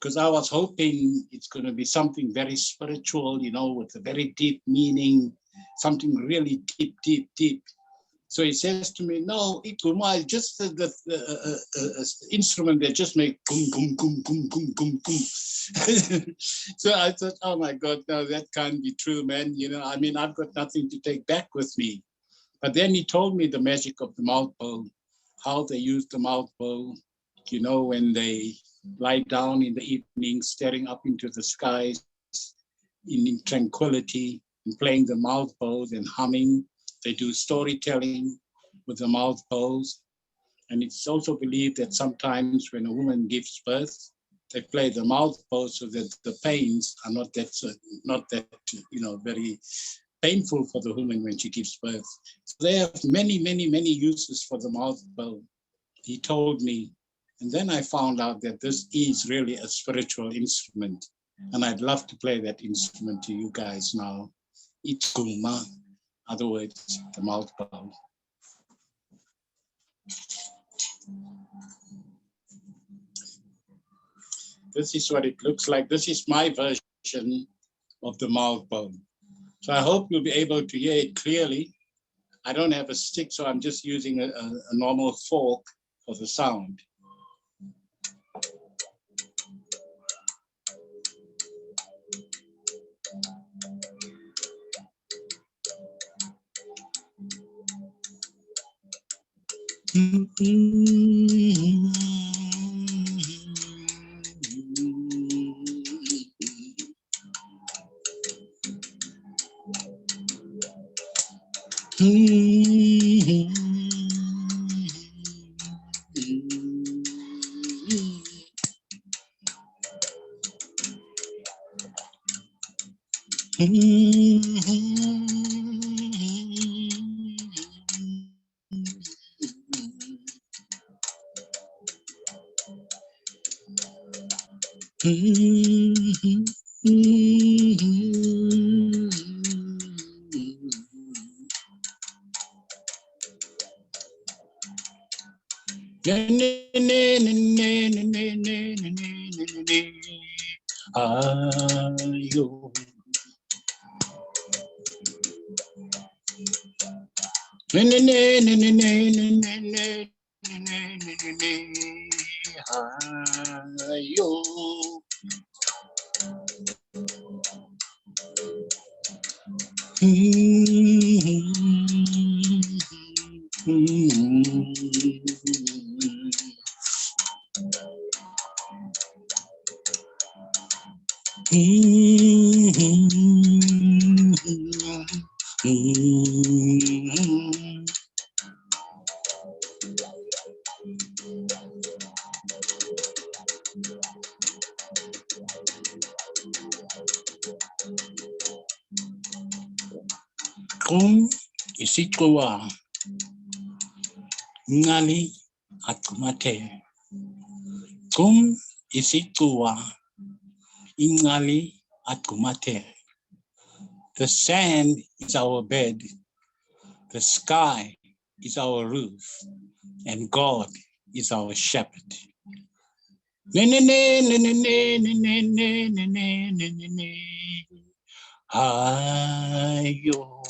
[SPEAKER 13] Because I was hoping it's going to be something very spiritual, you know, with a very deep meaning, something really deep, deep, deep. So he says to me, no, Ikuma is just the instrument that just make kum, kum, kum, kum, kum, kum, kum. So I thought, oh my God, no, that can't be true, man. You know, I mean, I've got nothing to take back with me. But then he told me the magic of the mouth bow, how they use the mouth bow, you know, when they lie down in the evening, staring up into the skies in tranquility and playing the mouth bows and humming. They do storytelling with the mouth bows. And it's also believed that sometimes when a woman gives birth, they play the mouth bows so that the pains are not that you know, very painful for the woman when she gives birth. So they have many, many, many uses for the mouth bow, he told me. And then I found out that this is really a spiritual instrument. And I'd love to play that instrument to you guys now. Ikuma, other words, the mouth bow. This is what it looks like. This is my version of the mouth bow. So I hope you'll be able to hear it clearly. I don't have a stick, so I'm just using a normal fork for the sound. Kum isikuwa ngali akumate. Kum isikuwa ingali akumate. The sand is our bed, the sky is our roof, and God is our shepherd. Ayo.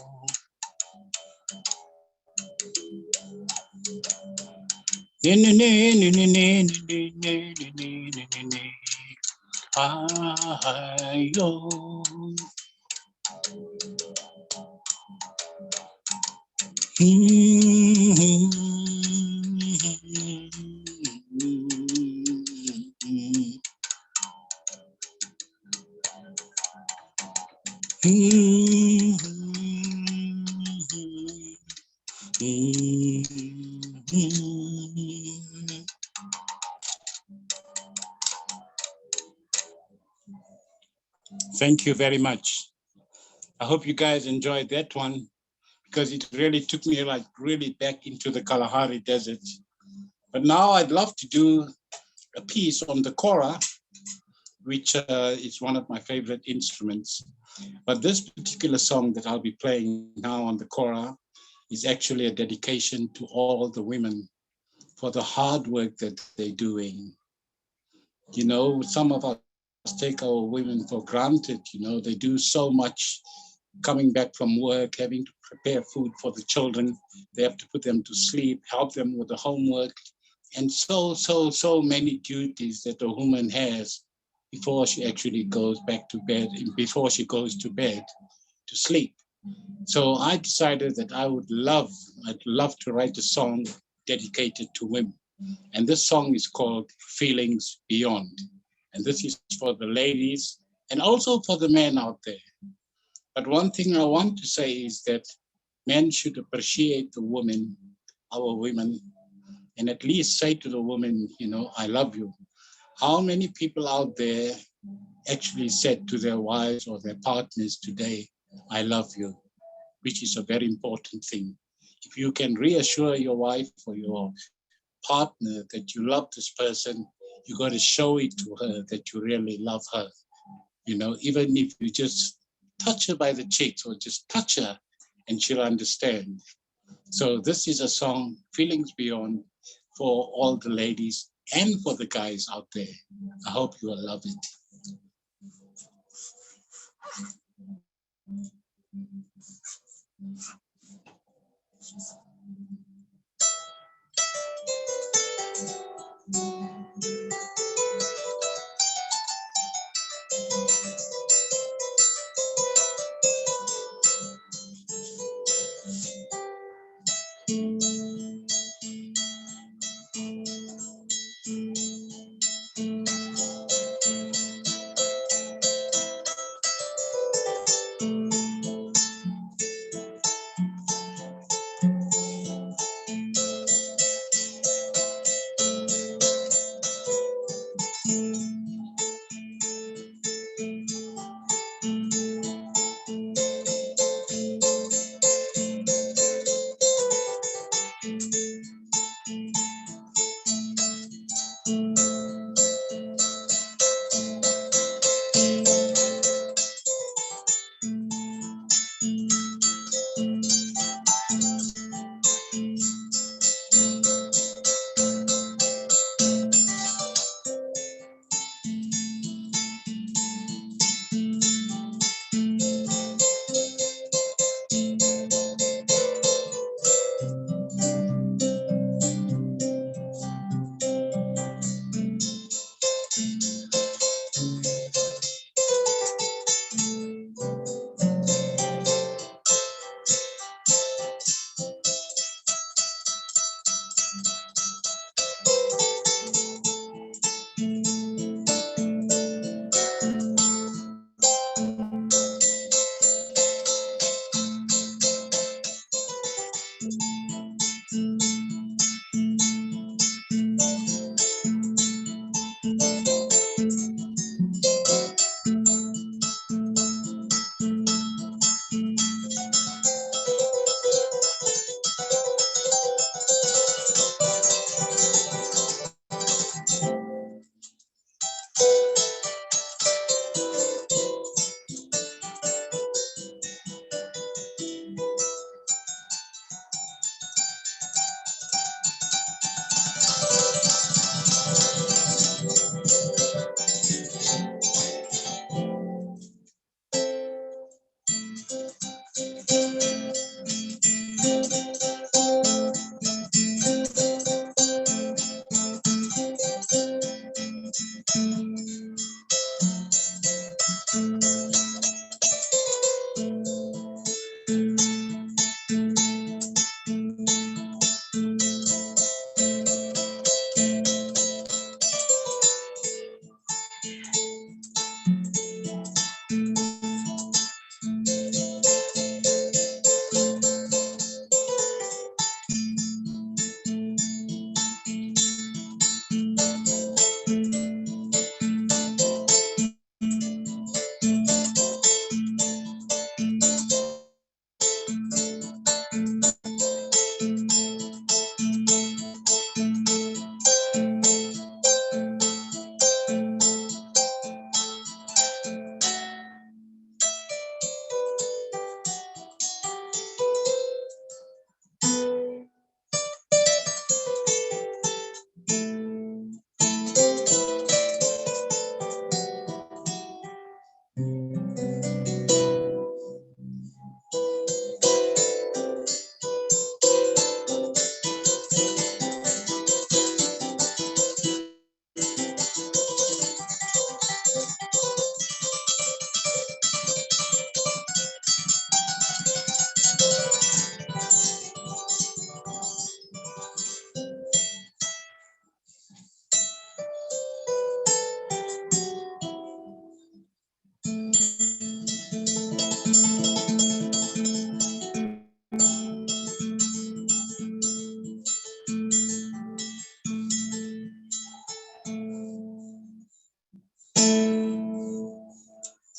[SPEAKER 13] Thank you very much. I hope you guys enjoyed that one, because it really took me like really back into the Kalahari Desert. But now I'd love to do a piece on the kora, which is one of my favorite instruments. But this particular song that I'll be playing now on the kora is actually a dedication to all the women for the hard work that they're doing. You know, some of us take our women for granted. You know, they do so much coming back from work, having to prepare food for the children. They have to put them to sleep, help them with the homework, and so many duties that a woman has before she actually goes back to bed, before she goes to bed to sleep. So I decided that I'd love to write a song dedicated to women. And this song is called Feelings Beyond. And this is for the ladies and also for the men out there. But one thing I want to say is that men should appreciate the women, our women, and at least say to the woman, you know, I love you. How many people out there actually said to their wives or their partners today, I love you, which is a very important thing. If you can reassure your wife or your partner that you love this person, you got to show it to her that you really love her. You know, even if you just touch her by the cheeks or just touch her and she'll understand. So this is a song, Feelings Beyond, for all the ladies and for the guys out there. I hope you will love it.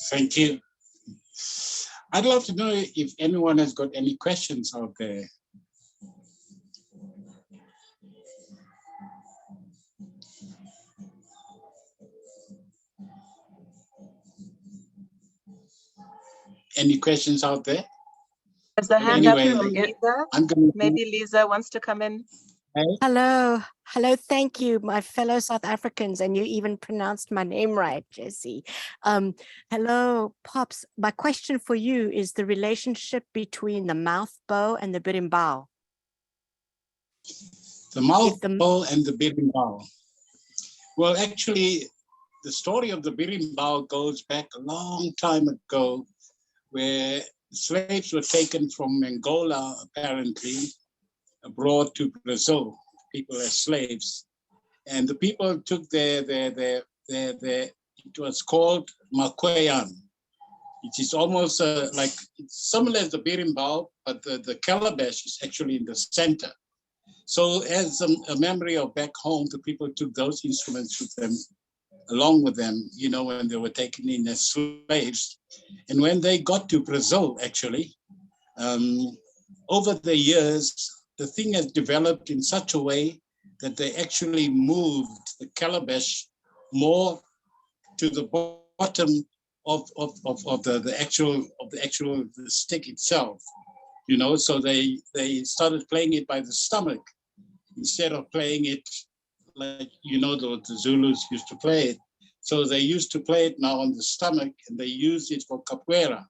[SPEAKER 13] Thank you. I'd love to know if anyone has got any questions out there. Any questions out there?
[SPEAKER 7] There's a hand up
[SPEAKER 13] Anyway,
[SPEAKER 7] from Lisa.
[SPEAKER 13] I'm going
[SPEAKER 7] Maybe Lisa wants to come in.
[SPEAKER 12] Hello, hello, thank you, my fellow South Africans, and you even pronounced my name right, Jesse. Hello, Pops. My question for you is the relationship between the mouth bow and the birimbau.
[SPEAKER 13] The mouth bow and the birimbau. Well, actually, the story of the birimbau goes back a long time ago, where slaves were taken from Angola, apparently, abroad to Brazil, people as slaves. And the people took it was called Makweyan. It is almost like, it's similar as the birimbau, but the calabash is actually in the center. So as a memory of back home, the people took those instruments with them, along with them, you know, when they were taken in as slaves. And when they got to Brazil, actually, over the years, the thing has developed in such a way that they actually moved the calabash more to the bottom of the actual stick itself, you know. So they started playing it by the stomach instead of playing it like, you know, the Zulus used to play it. So they used to play it now on the stomach, and they use it for capoeira.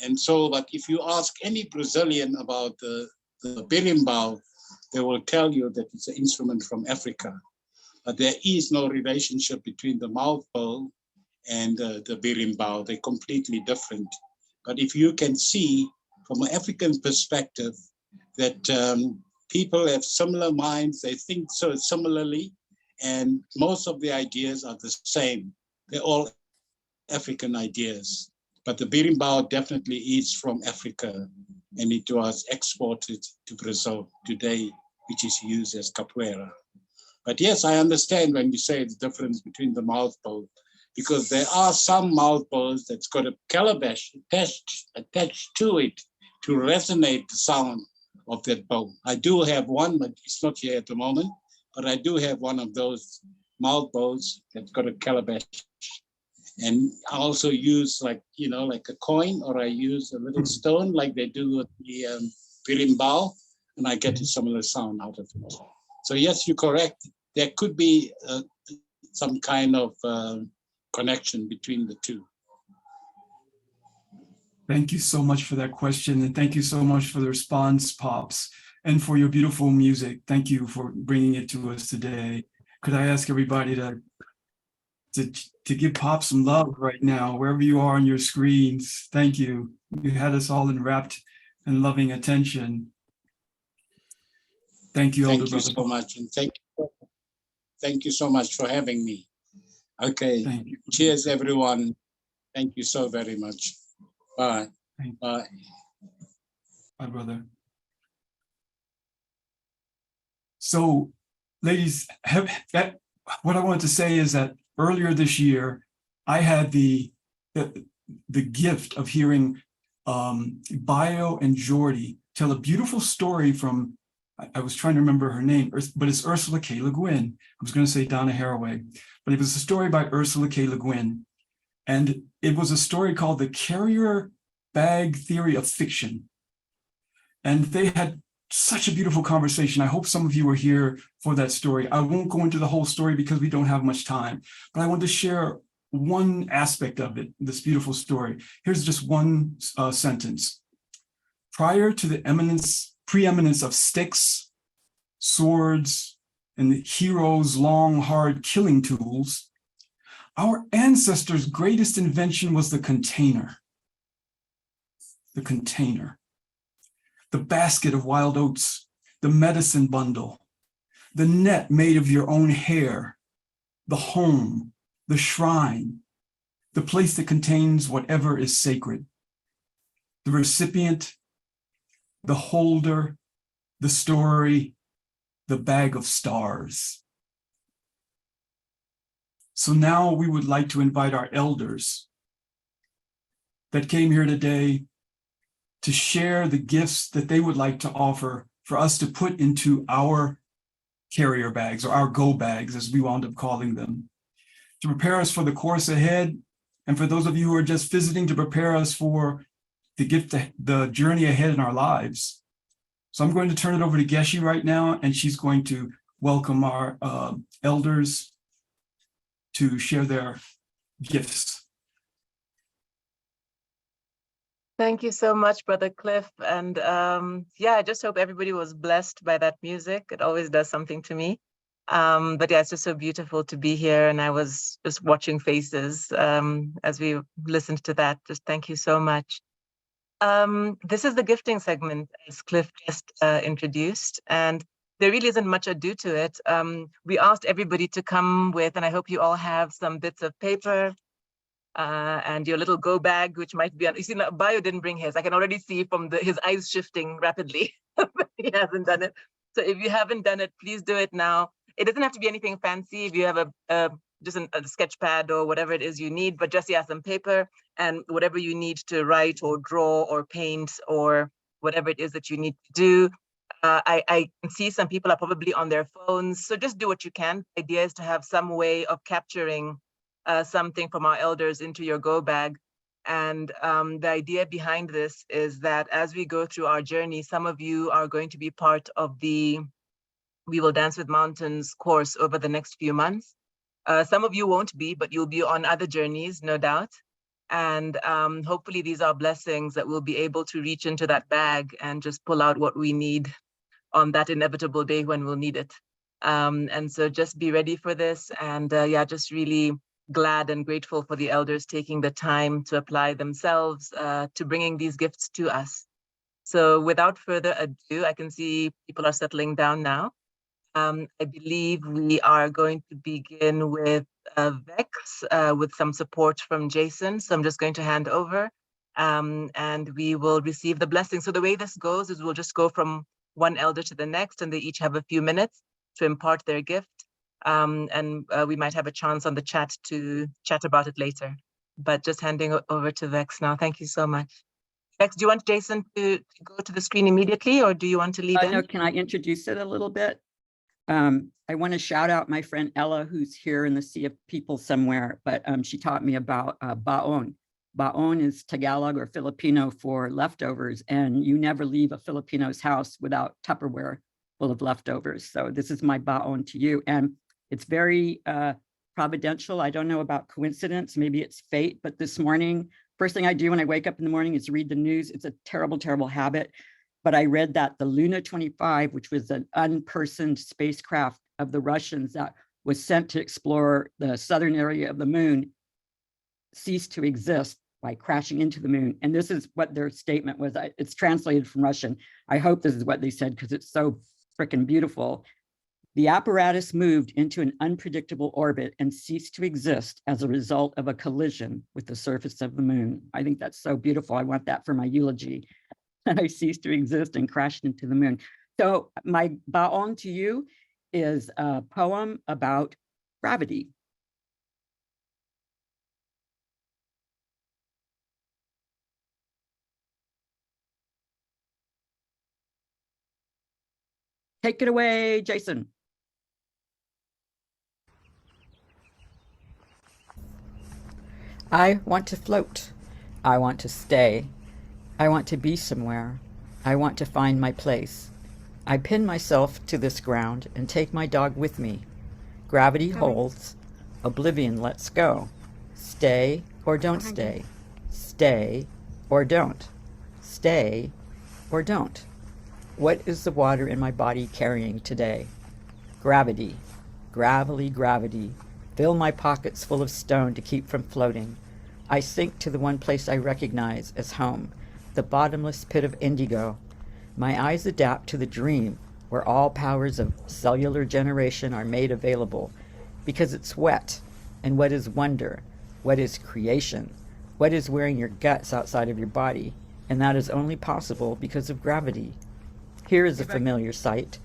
[SPEAKER 13] And so, but if you ask any Brazilian about the birimbau, they will tell you that it's an instrument from Africa. But there is no relationship between the mouth bow and the birimbau. They're completely different. But if you can see from an African perspective that people have similar minds, they think so similarly, and most of the ideas are the same. They're all African ideas. But the birimbau definitely is from Africa, and it was exported to Brazil today, which is used as capoeira. But yes, I understand when you say the difference between the mouth bow, because there are some mouth bows that's got a calabash attached to it to resonate the sound of that bow. I do have one, but it's not here at the moment, but I do have one of those mouth bows that's got a calabash. And I also use, like, you know, like a coin, or I use a little stone like they do with the birimbau, and I get a similar sound out of it. So yes, you're correct. There could be some kind of connection between the two.
[SPEAKER 11] Thank you so much for that question, and thank you so much for the response, Pops, and for your beautiful music. Thank you for bringing it to us today. Could I ask everybody to give Pop some love right now, wherever you are on your screens? Thank you. You had us all enwrapped in loving attention. Thank you, Elder Brother.
[SPEAKER 13] Thank you so much, and thank you so much for having me. Okay,
[SPEAKER 11] thank you.
[SPEAKER 13] Cheers, everyone. Thank you so very much. Bye. Bye.
[SPEAKER 11] Bye, brother. So, ladies, what I wanted to say is that earlier this year, I had the gift of hearing Bio and Jordy tell a beautiful story from, I was trying to remember her name, but it's Ursula K. Le Guin. I was going to say Donna Haraway, but it was a story by Ursula K. Le Guin. And it was a story called The Carrier Bag Theory of Fiction. And they had such a beautiful conversation. I hope some of you were here for that story. I won't go into the whole story because we don't have much time, but I want to share one aspect of it, this beautiful story. Here's just one sentence. Prior to the preeminence of sticks, swords, and the heroes' long, hard killing tools, our ancestors' greatest invention was the container. The container. The basket of wild oats, the medicine bundle, the net made of your own hair, the home, the shrine, the place that contains whatever is sacred. The recipient, the holder, the story, the bag of stars. So now we would like to invite our elders that came here today to share the gifts that they would like to offer for us to put into our carrier bags, or our go bags, as we wound up calling them, to prepare us for the course ahead. And for those of you who are just visiting, to prepare us for the journey ahead in our lives. So I'm going to turn it over to Geshe right now, and she's going to welcome our elders to share their gifts.
[SPEAKER 7] Thank you so much, Brother Cliff. And yeah, I just hope everybody was blessed by that music. It always does something to me. But yeah, it's just so beautiful to be here. And I was just watching faces as we listened to that. Just thank you so much. This is the gifting segment, as Cliff just introduced. And there really isn't much ado to it. We asked everybody to come with, and I hope you all have some bits of paper, and your little go bag, which might be on, you see, Bio didn't bring his. I can already see from his eyes shifting rapidly. He hasn't done it. So if you haven't done it, please do it now. It doesn't have to be anything fancy. If you have just a sketch pad or whatever it is you need, but just some paper and whatever you need to write or draw or paint or whatever it is that you need to do. I can see some people are probably on their phones. So just do what you can. The idea is to have some way of capturing something from our elders into your go bag. And the idea behind this is that as we go through our journey, some of you are going to be part of the We Will Dance with Mountains course over the next few months. Some of you won't be, but you'll be on other journeys, no doubt. And hopefully these are blessings that we'll be able to reach into that bag and just pull out what we need on that inevitable day when we'll need it. And so just be ready for this. And yeah, just really glad and grateful for the elders taking the time to apply themselves to bringing these gifts to us. So without further ado, I can see people are settling down now. I believe we are going to begin with Vex with some support from Jason. So I'm just going to hand over and we will receive the blessing. So the way this goes is we'll just go from one elder to the next, and they each have a few minutes to impart their gift. And we might have a chance on the chat to chat about it later. But just handing over to Vex now. Thank you so much. Vex, do you want Jason to go to the screen immediately, or do you want to lead in?
[SPEAKER 1] No, can I introduce it a little bit? I want to shout out my friend Ella, who's here in the sea of people somewhere, but she taught me about baon. Baon is Tagalog or Filipino for leftovers, and you never leave a Filipino's house without Tupperware full of leftovers. So this is my baon to you. And it's very providential. I don't know about coincidence, maybe it's fate, but this morning, first thing I do when I wake up in the morning is read the news. It's a terrible, terrible habit. But I read that the Luna 25, which was an unpersoned spacecraft of the Russians that was sent to explore the southern area of the moon, ceased to exist by crashing into the moon. And this is what their statement was. It's translated from Russian. I hope this is what they said because it's so freaking beautiful. The apparatus moved into an unpredictable orbit and ceased to exist as a result of a collision with the surface of the moon. I think that's so beautiful. I want that for my eulogy. And I ceased to exist and crashed into the moon. So my baon to you is a poem about gravity. Take it away, Jason.
[SPEAKER 14] I want to float. I want to stay. I want to be somewhere. I want to find my place. I pin myself to this ground and take my dog with me. Gravity holds. Oblivion lets go. Stay or don't stay. Stay or don't. Stay or don't. What is the water in my body carrying today? Gravity. Gravelly gravity. Fill my pockets full of stone to keep from floating. I sink to the one place I recognize as home, the bottomless pit of indigo. My eyes adapt to the dream where all powers of cellular generation are made available because it's wet. And what is wonder? What is creation? What is wearing your guts outside of your body? And that is only possible because of gravity. Here is a familiar sight.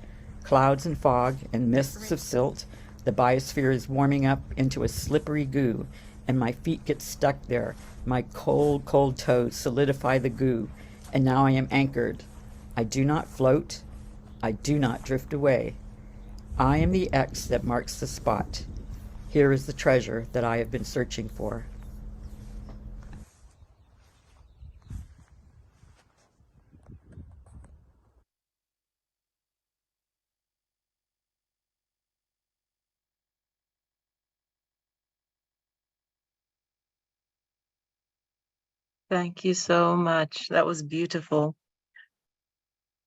[SPEAKER 14] Clouds and fog and mists of silt. The biosphere is warming up into a slippery goo, and my feet get stuck there. My cold, cold toes solidify the goo, and now I am anchored. I do not float. I do not drift away. I am the X that marks the spot. Here is the treasure that I have been searching for.
[SPEAKER 7] Thank you so much. That was beautiful.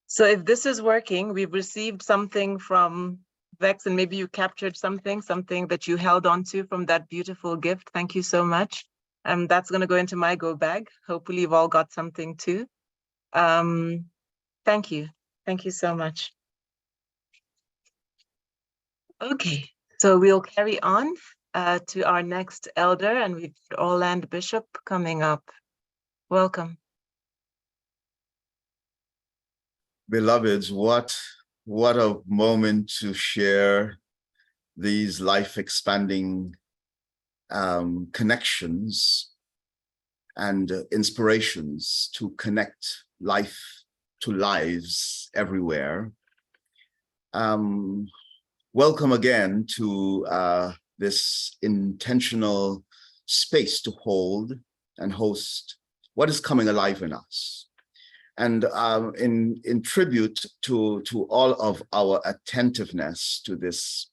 [SPEAKER 7] So if this is working, we've received something from Vex, and maybe you captured something that you held on to from that beautiful gift. Thank you so much. That's going to go into my go bag. Hopefully you've all got something too. Thank you. Thank you so much. Okay, so we'll carry on to our next elder, and we've got Orland Bishop coming up. Welcome.
[SPEAKER 15] Beloveds, what a moment to share these life-expanding connections and inspirations to connect life to lives everywhere. Welcome again to this intentional space to hold and host what is coming alive in us. And in tribute to all of our attentiveness to this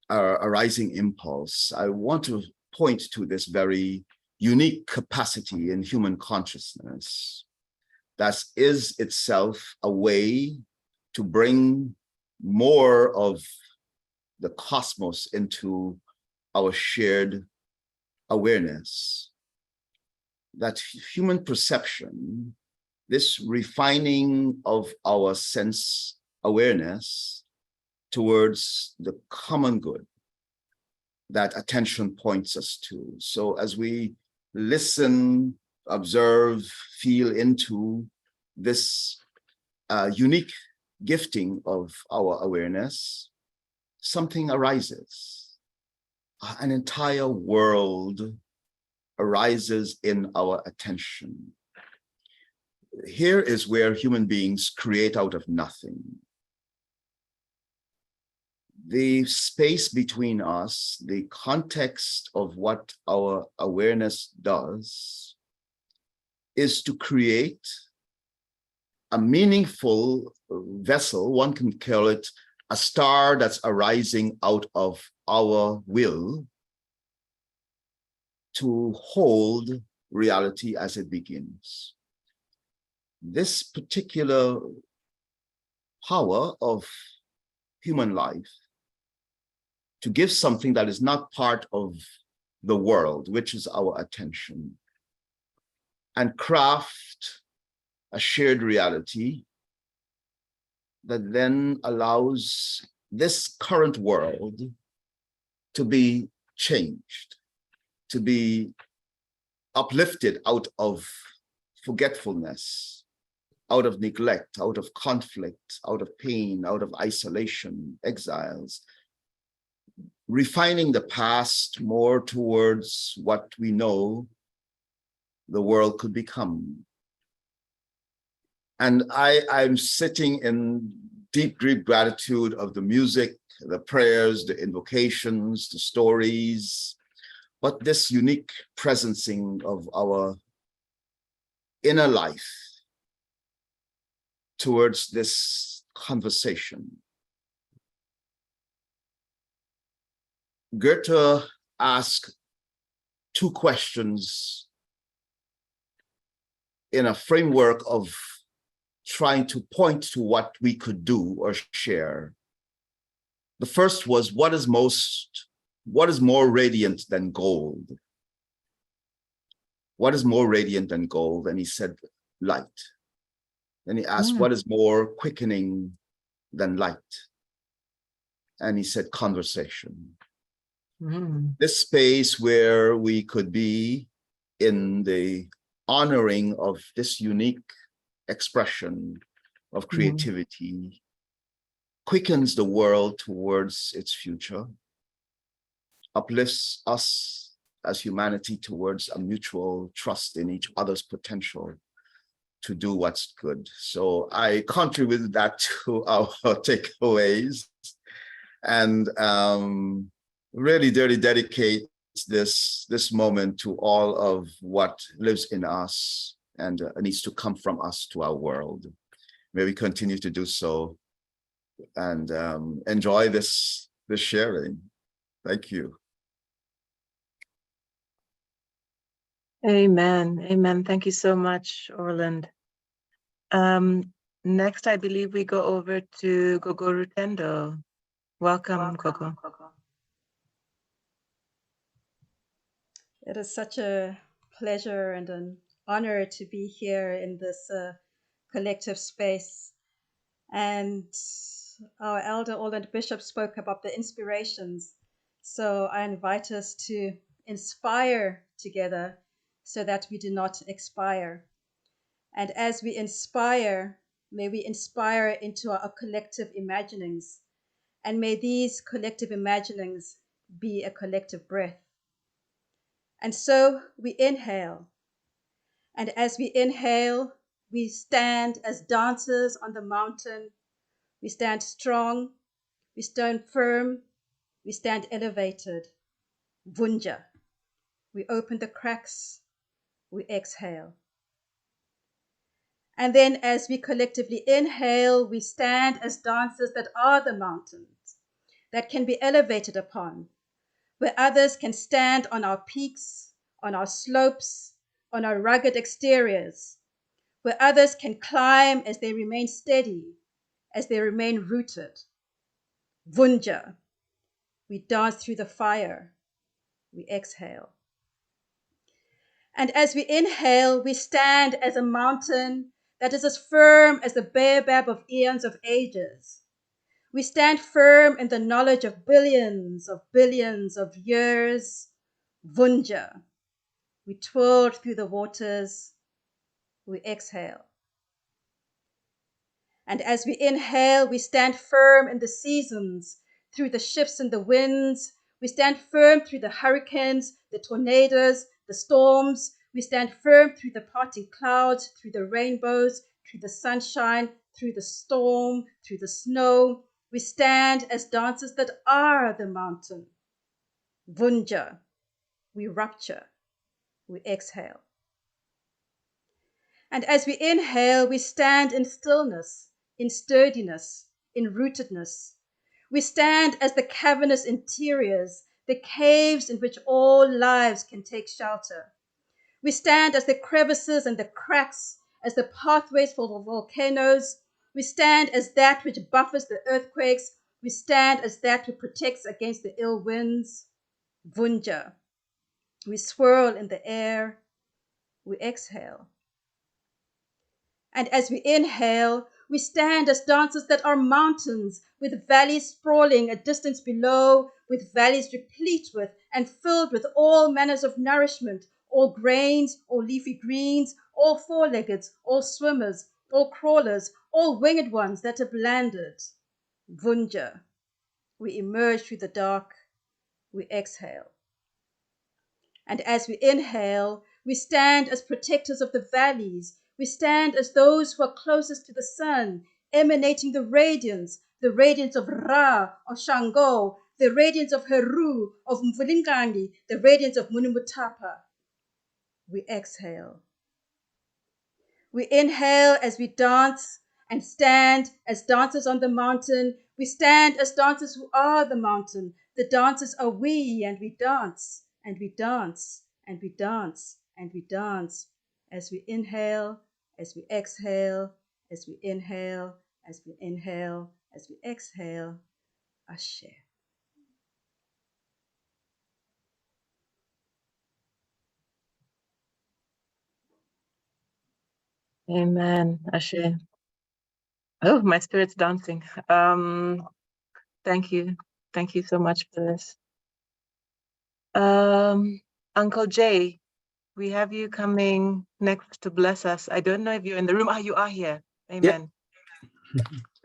[SPEAKER 15] arising impulse, I want to point to this very unique capacity in human consciousness that is itself a way to bring more of the cosmos into our shared awareness. That human perception, this refining of our sense awareness towards the common good that attention points us to. So as we listen, observe, feel into this unique gifting of our awareness, something arises. An entire world arises in our attention. Here is where human beings create out of nothing. The space between us, the context of what our awareness does, is to create a meaningful vessel. One can call it a star that's arising out of our will to hold reality as it begins. This particular power of human life to give something that is not part of the world, which is our attention, and craft a shared reality that then allows this current world to be changed, to be uplifted out of forgetfulness, out of neglect, out of conflict, out of pain, out of isolation, exiles, refining the past more towards what we know the world could become. And I'm sitting in deep, deep gratitude of the music, the prayers, the invocations, the stories, but this unique presencing of our inner life towards this conversation. Goethe asked two questions in a framework of trying to point to what we could do or share. The first was, what is more radiant than gold? What is more radiant than gold? And he said, light. Then he asked, what is more quickening than light? And he said, conversation. This space where we could be in the honoring of this unique expression of creativity quickens the world towards its future, uplifts us as humanity towards a mutual trust in each other's potential to do what's good. So I contributed that to our takeaways, and really dedicate this moment to all of what lives in us and needs to come from us to our world. May we continue to do so and enjoy this sharing. Thank you.
[SPEAKER 7] Amen. Amen. Thank you so much, Orland. Next, I believe we go over to Gogo Rutendo. Welcome, Gogo.
[SPEAKER 16] It is such a pleasure and an honor to be here in this collective space. And our elder Orland Bishop spoke about the inspirations. So I invite us to inspire together so that we do not expire. And as we inspire, may we inspire into our collective imaginings. And may these collective imaginings be a collective breath. And so we inhale. And as we inhale, we stand as dancers on the mountain. We stand strong. We stand firm. We stand elevated. Vunja. We open the cracks. We exhale. And then as we collectively inhale, we stand as dancers that are the mountains, that can be elevated upon, where others can stand on our peaks, on our slopes, on our rugged exteriors, where others can climb as they remain steady, as they remain rooted. Vunja. We dance through the fire. We exhale. And as we inhale, we stand as a mountain that is as firm as the baobab of eons of ages. We stand firm in the knowledge of billions of years. Vunja. We twirl through the waters. We exhale. And as we inhale, we stand firm in the seasons, through the shifts in the winds. We stand firm through the hurricanes, the tornadoes, the storms. We stand firm through the parting clouds, through the rainbows, through the sunshine, through the storm, through the snow. We stand as dancers that are the mountain. Vunja. We rupture. We exhale. And as we inhale, we stand in stillness, in sturdiness, in rootedness. We stand as the cavernous interiors, the caves in which all lives can take shelter. We stand as the crevices and the cracks, as the pathways for the volcanoes. We stand as that which buffers the earthquakes. We stand as that which protects against the ill winds. Vunja. We swirl in the air. We exhale. And as we inhale, we stand as dancers that are mountains, with valleys sprawling a distance below, with valleys replete with and filled with all manners of nourishment, all grains, all leafy greens, all four-leggeds, all swimmers, all crawlers, all winged ones that have landed. Vunja. We emerge through the dark. We exhale. And as we inhale, we stand as protectors of the valleys. We stand as those who are closest to the sun, emanating the radiance of Ra, of Shango, the radiance of Heru, of Mvulingangi, the radiance of Munimutapa. We exhale. We inhale as we dance and stand as dancers on the mountain. We stand as dancers who are the mountain. The dancers are we, and we dance, and we dance, and we dance, and we dance as we inhale, as we exhale, as we inhale, as we inhale, as we exhale. Ashe.
[SPEAKER 7] Amen. Ashe. Oh, my spirit's dancing. Thank you. Thank you so much for this. Uncle Jay, we have you coming next to bless us. I don't know if you're in the room. Ah, you are here. Amen.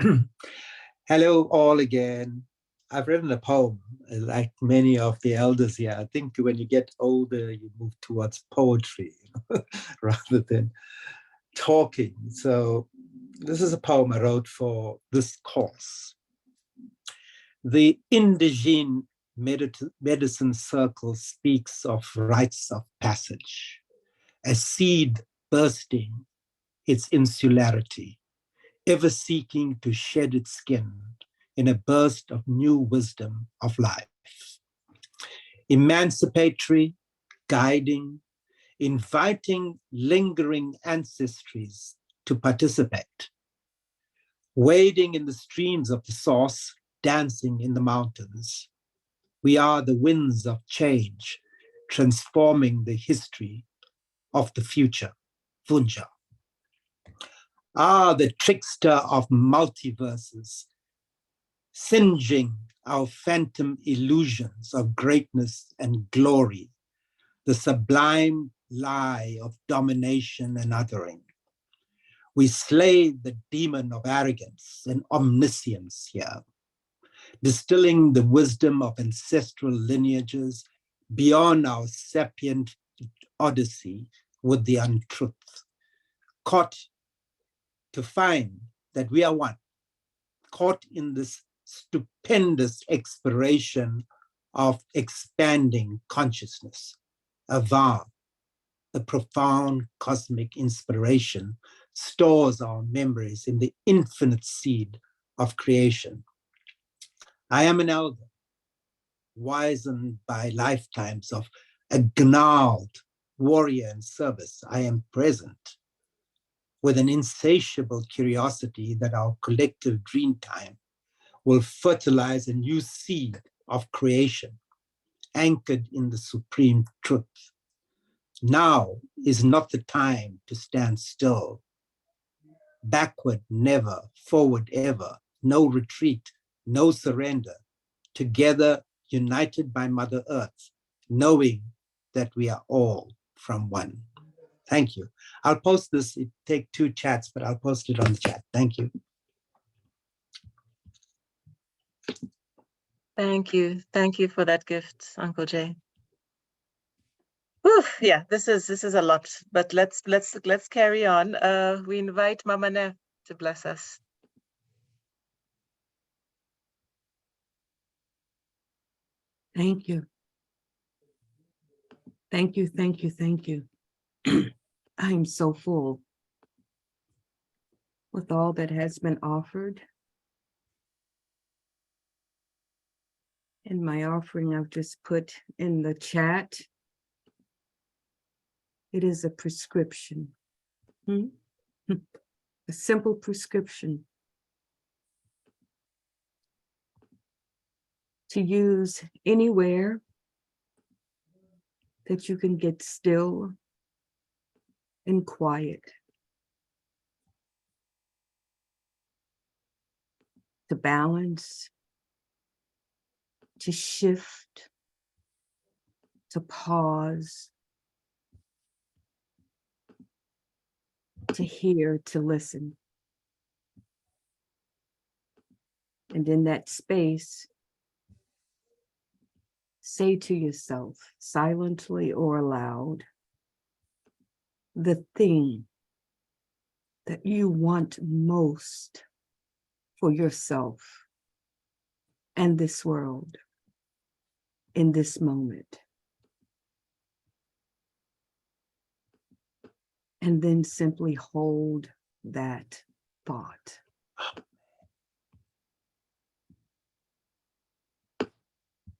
[SPEAKER 9] Yep. Hello all again. I've written a poem, like many of the elders here. I think when you get older, you move towards poetry rather than talking. So this is a poem I wrote for this course. The Indigene medicine circle speaks of rites of passage, a seed bursting its insularity, ever seeking to shed its skin in a burst of new wisdom of life. Emancipatory, guiding, inviting lingering ancestries to participate, wading in the streams of the source, dancing in the mountains. We are the winds of change, transforming the history of the future. Vunja. Ah, the trickster of multiverses, singeing our phantom illusions of greatness and glory, the sublime lie of domination and othering. We slay the demon of arrogance and omniscience here, distilling the wisdom of ancestral lineages beyond our sapient odyssey with the untruth, caught to find that we are one, caught in this stupendous exploration of expanding consciousness. Ava, the profound cosmic inspiration, stores our memories in the infinite seed of creation. I am an elder, wizened by lifetimes of a gnarled warrior in service. I am present with an insatiable curiosity that our collective dream time will fertilize a new seed of creation, anchored in the supreme truth. Now is not the time to stand still. Backward never, forward ever, no retreat, no surrender. Together, united by Mother Earth, knowing that we are all from one. Thank you. I'll post this, it take 2 chats, but I'll post it on the chat. Thank you.
[SPEAKER 7] Thank you. Thank you for that gift, Uncle Jay. Whew, yeah, this is a lot, but let's carry on. We invite Mama Neff to bless us.
[SPEAKER 2] Thank you. Thank you, thank you, thank you. I am so full with all that has been offered. In my offering, I've just put in the chat. It is a prescription. A simple prescription to use anywhere that you can get still and quiet, to balance, to shift, to pause, to hear, to listen. And in that space, say to yourself, silently or aloud, the thing that you want most for yourself and this world in this moment. And then simply hold that thought.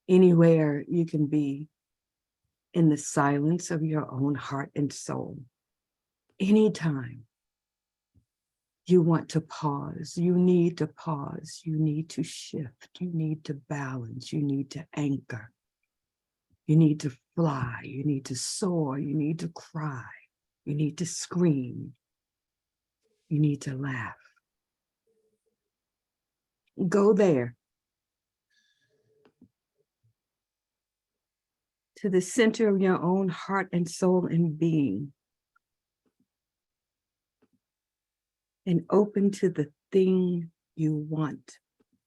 [SPEAKER 2] Anywhere you can be in the silence of your own heart and soul. Anytime you want to pause, you need to pause, you need to shift, you need to balance, you need to anchor, you need to fly, you need to soar, you need to cry, you need to scream, you need to laugh. Go there. To the center of your own heart and soul and being. And open to the thing you want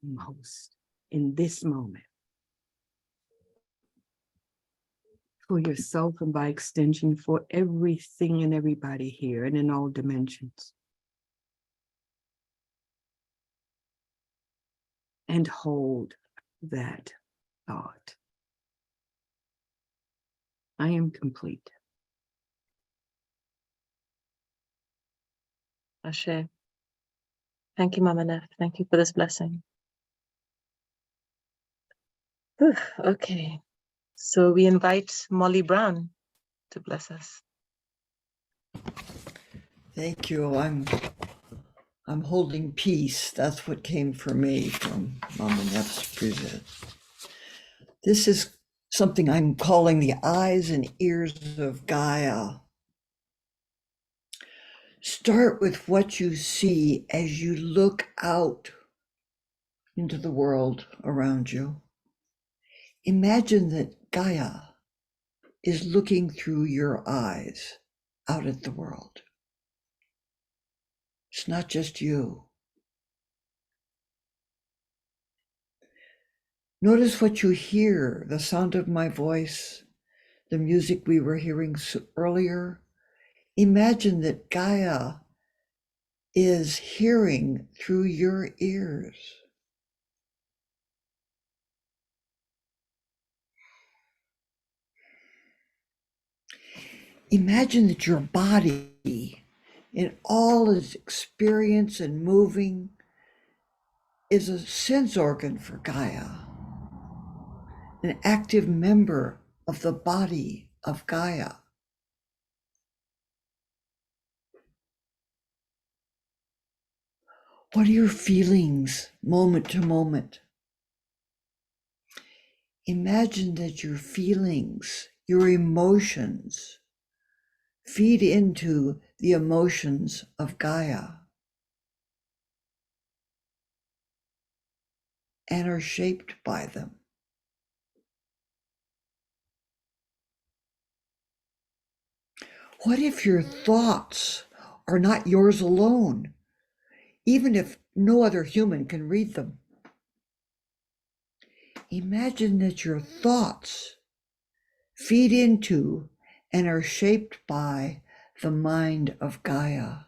[SPEAKER 2] most.
[SPEAKER 5] in this moment for yourself and by extension for everything and everybody here and in all dimensions. And hold that thought. I am complete.
[SPEAKER 7] Ashe. Thank you, Mama Neff. Thank you for this blessing. Whew, okay, so we invite Molly Brown to bless us.
[SPEAKER 10] Thank you. I'm holding peace. That's what came for me from Mama Neff's present. This is something I'm calling the eyes and ears of Gaia. Start with what you see as you look out into the world around you. Imagine that Gaia is looking through your eyes out at the world. It's not just you. Notice what you hear, the sound of my voice, the music we were hearing earlier. Imagine that Gaia is hearing through your ears. Imagine that your body, in all its experience and moving, is a sense organ for Gaia, an active member of the body of Gaia. What are your feelings moment to moment? Imagine that your feelings, your emotions, feed into the emotions of Gaia and are shaped by them. What if your thoughts are not yours alone, even if no other human can read them? Imagine that your thoughts feed into and are shaped by the mind of Gaia.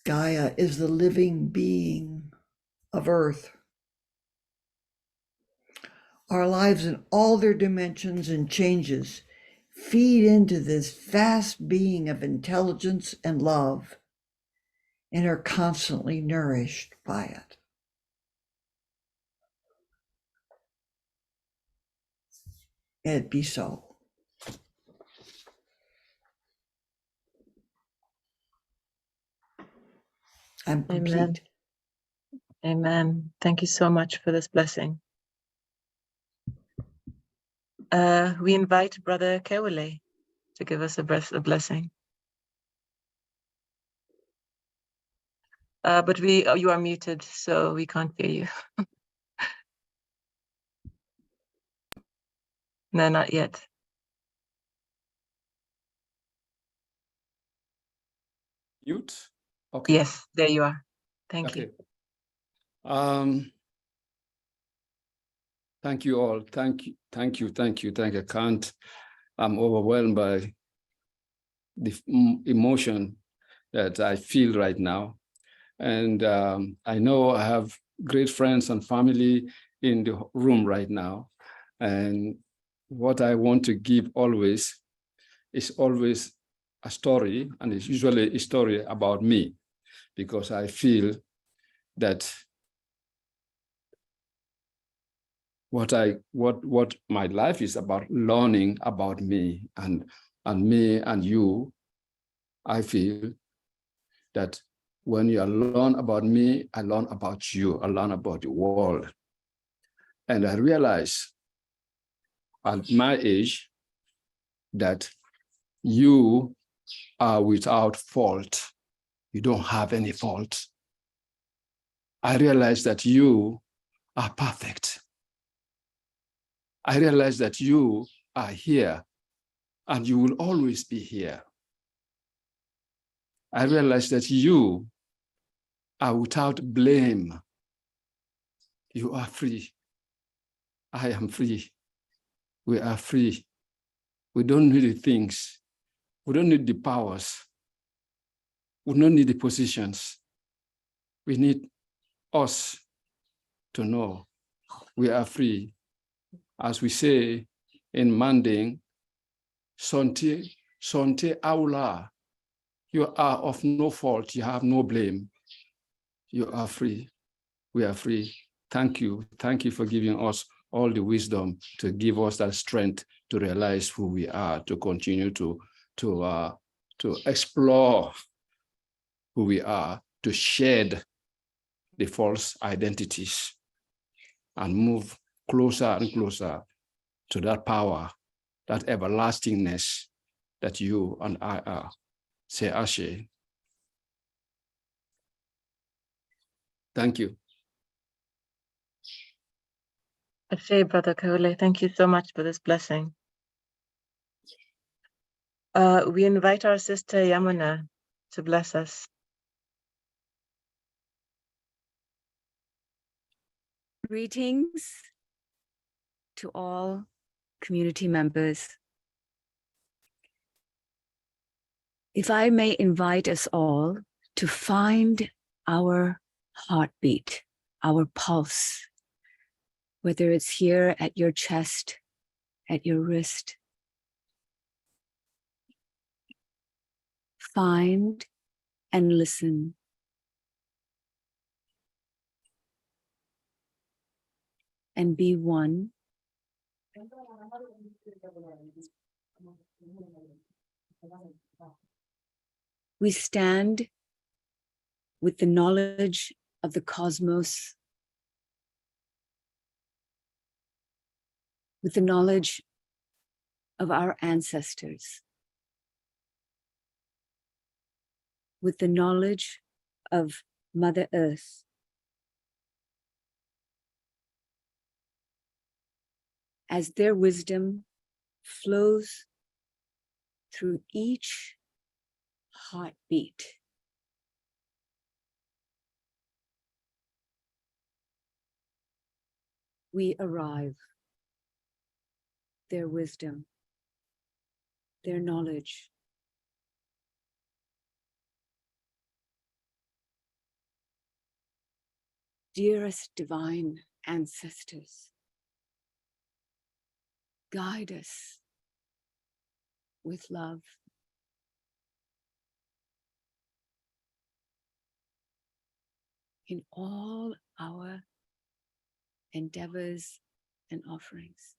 [SPEAKER 10] Gaia is the living being of Earth. Our lives in all their dimensions and changes feed into this vast being of intelligence and love and are constantly nourished by it. May it be so. I'm complete.
[SPEAKER 7] Amen. Amen. Thank you so much for this blessing. We invite Brother Kewale to give us a blessing. But you are muted, so we can't hear you. No, not yet.
[SPEAKER 6] Mute? Okay.
[SPEAKER 7] Yes, there you are. Thank you.
[SPEAKER 6] Thank you all. Thank you. I'm overwhelmed by the emotion that I feel right now. And I know I have great friends and family in the room right now. And what I want to give always is always a story, and it's usually a story about me, because I feel that what my life is about, learning about me and me and you. I feel that when you learn about me, I learn about you, I learn about the world. And I realize at my age that you are without fault. You don't have any fault. I realize that you are perfect. I realize that you are here and you will always be here. I realize that you are without blame. You are free. I am free. We are free. We don't need the things. We don't need the powers. We don't need the positions. We need us to know we are free. As we say in Manding, Sonte Aula, you are of no fault, you have no blame. You are free. We are free. Thank you. Thank you for giving us all the wisdom to give us that strength to realize who we are, to continue to explore who we are, to shed the false identities and move closer and closer to that power, that everlastingness that you and I are. Say Ashe. Thank you.
[SPEAKER 7] Ashe, Brother Kaule, thank you so much for this blessing. We invite our sister Yamuna to bless us.
[SPEAKER 17] Greetings to all community members. If I may invite us all to find our heartbeat, our pulse, whether it's here at your chest, at your wrist. Find and listen. And be one. We stand with the knowledge of the cosmos, with the knowledge of our ancestors, with the knowledge of Mother Earth. As their wisdom flows through each heartbeat. We arrive, their wisdom, their knowledge. Dearest divine ancestors, guide us with love. In all our endeavors and offerings.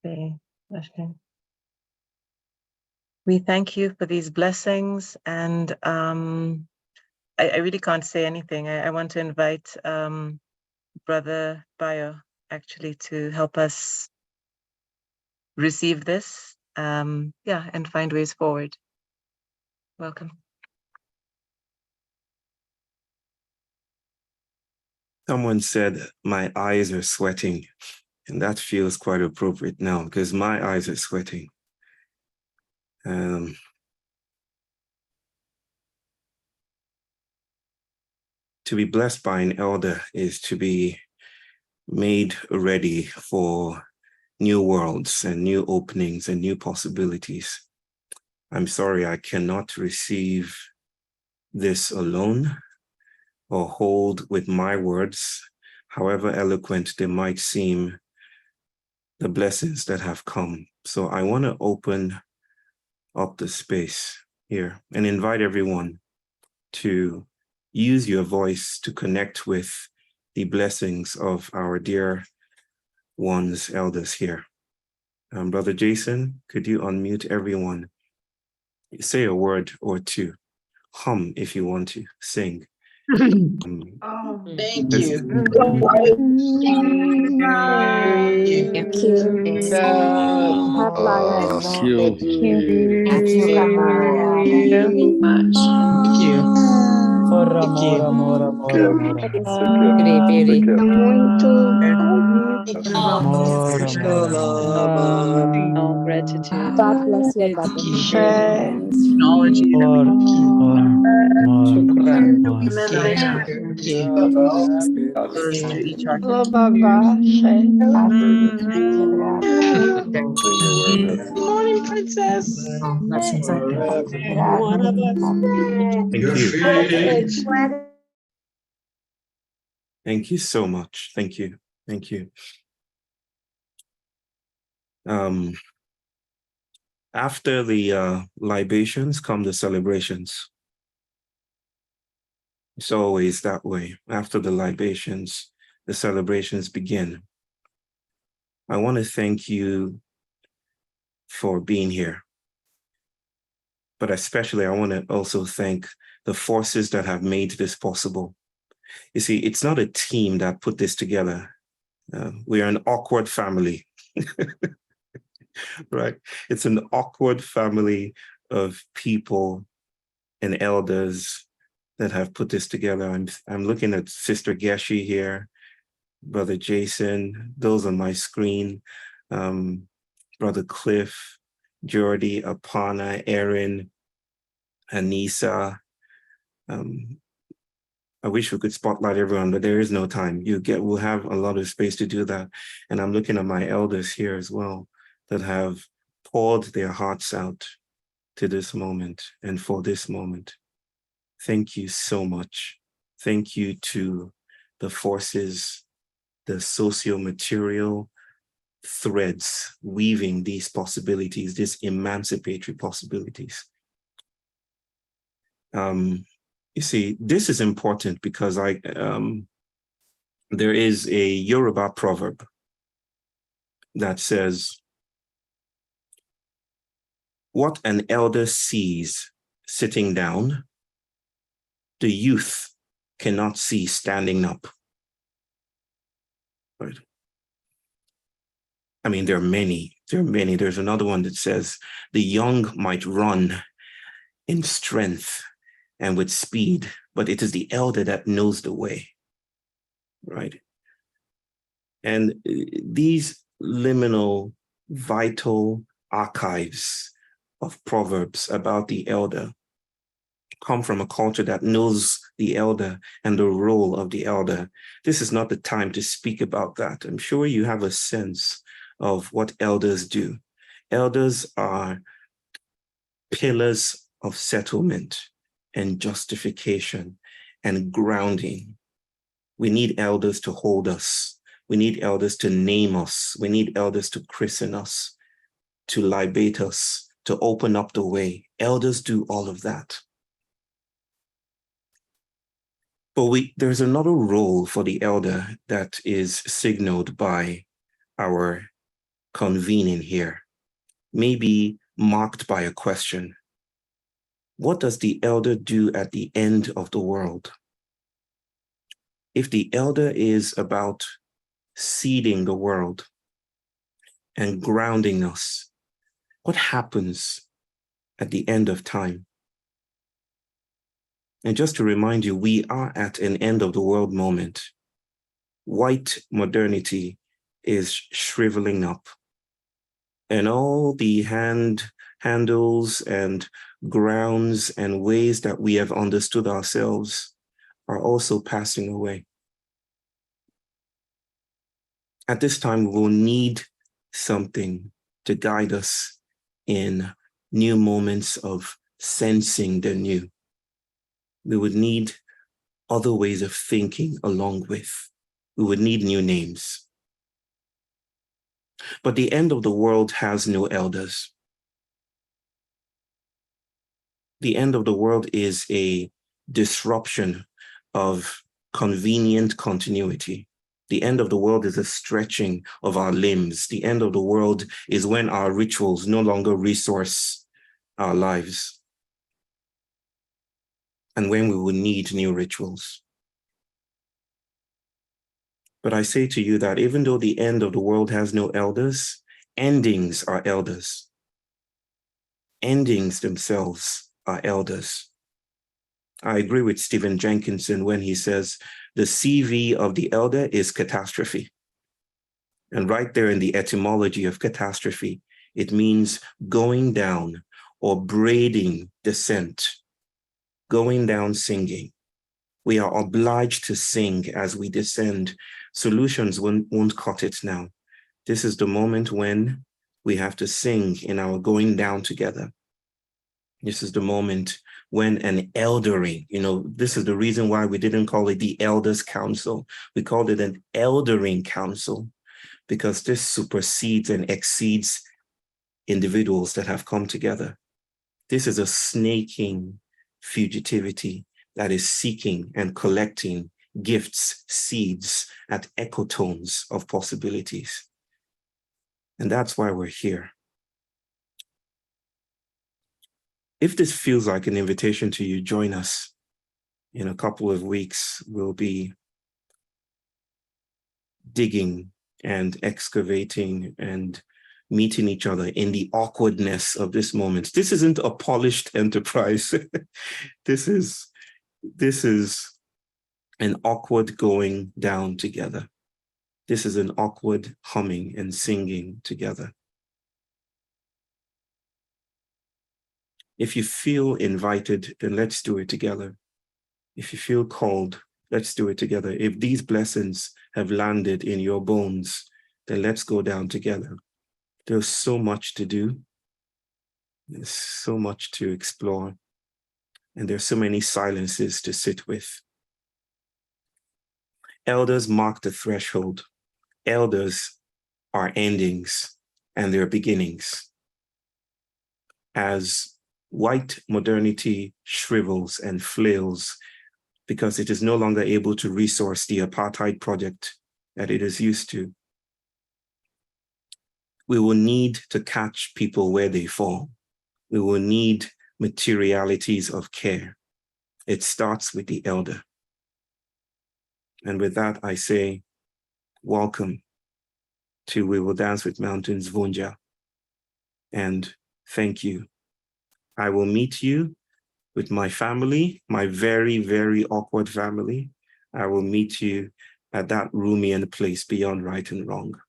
[SPEAKER 7] Okay. We thank you for these blessings, and I really can't say anything. I want to invite Brother Bayo actually to help us receive this, and find ways forward. Welcome.
[SPEAKER 18] Someone said my eyes are sweating, and that feels quite appropriate now because my eyes are sweating. To be blessed by an elder is to be made ready for new worlds and new openings and new possibilities. I'm sorry, I cannot receive this alone or hold with my words, however eloquent they might seem, the blessings that have come. So I want to open up the space here and invite everyone to use your voice to connect with the blessings of our dear ones, elders here. Brother Jason, could you unmute everyone? Say a word or two. Hum if you want to, sing.
[SPEAKER 8] Thank you. Thank you.
[SPEAKER 12] Gratitude. God bless you, Baba.
[SPEAKER 7] Technology that we close to each other. Good morning, princess.
[SPEAKER 18] Thank you. Thank you so much. Thank you. Thank you. After the libations come the celebrations. It's always that way. After the libations, the celebrations begin. I want to thank you for being here. But especially, I want to also thank the forces that have made this possible. You see, it's not a team that put this together. We are an awkward family, right? It's an awkward family of people and elders that have put this together. I'm looking at Sister Geshe here, Brother Jason, those on my screen, Brother Cliff, Jordy, Apana, Erin, Anissa. I wish we could spotlight everyone, but there is no time. We'll have a lot of space to do that. And I'm looking at my elders here as well that have poured their hearts out to this moment and for this moment. Thank you so much. Thank you to the forces, the socio-material threads weaving these possibilities, these emancipatory possibilities. You see, this is important because there is a Yoruba proverb that says, what an elder sees sitting down, the youth cannot see standing up. Right? I mean, there are many. There's another one that says, the young might run in strength and with speed, but it is the elder that knows the way, right? And these liminal, vital archives of proverbs about the elder come from a culture that knows the elder and the role of the elder. This is not the time to speak about that. I'm sure you have a sense of what elders do. Elders are pillars of settlement and justification and grounding. We need elders to hold us. We need elders to name us. We need elders to christen us, to libate us, to open up the way. Elders do all of that. But there's another role for the elder that is signaled by our convening here, maybe marked by a question. What does the elder do at the end of the world? If the elder is about seeding the world and grounding us, what happens at the end of time? And just to remind you, we are at an end of the world moment. White modernity is shriveling up. And all the handles and grounds and ways that we have understood ourselves are also passing away. At this time, we will need something to guide us in new moments of sensing the new. We would need other ways of thinking along with. We would need new names. But the end of the world has no elders. The end of the world is a disruption of convenient continuity. The end of the world is a stretching of our limbs. The end of the world is when our rituals no longer resource our lives, and when we will need new rituals. But I say to you that even though the end of the world has no elders, endings are elders. Endings themselves are elders. I agree with Stephen Jenkinson when he says the CV of the elder is catastrophe. And right there in the etymology of catastrophe, it means going down or braiding descent, going down singing. We are obliged to sing as we descend. Solutions won't cut it now. This is the moment when we have to sing in our going down together. This is the moment when an eldering, this is the reason why we didn't call it the Elders' Council. We called it an eldering council, because this supersedes and exceeds individuals that have come together. This is a snaking fugitivity that is seeking and collecting gifts, seeds at ecotones of possibilities. And that's why we're here. If this feels like an invitation to you, join us. In a couple of weeks, we'll be digging and excavating and meeting each other in the awkwardness of this moment. This isn't a polished enterprise. This is an awkward going down together. This is an awkward humming and singing together. If you feel invited, then let's do it together. If you feel called, let's do it together. If these blessings have landed in your bones, then let's go down together. There's so much to do. There's so much to explore. And there's so many silences to sit with. Elders mark the threshold. Elders are endings and their beginnings. As white modernity shrivels and flails because it is no longer able to resource the apartheid project that it is used to, we will need to catch people where they fall. We will need materialities of care. It starts with the elder. And with that, I say, welcome to We Will Dance with Mountains, Vunja. And thank you. I will meet you with my family, my very, very awkward family. I will meet you at that Rumian place beyond right and wrong.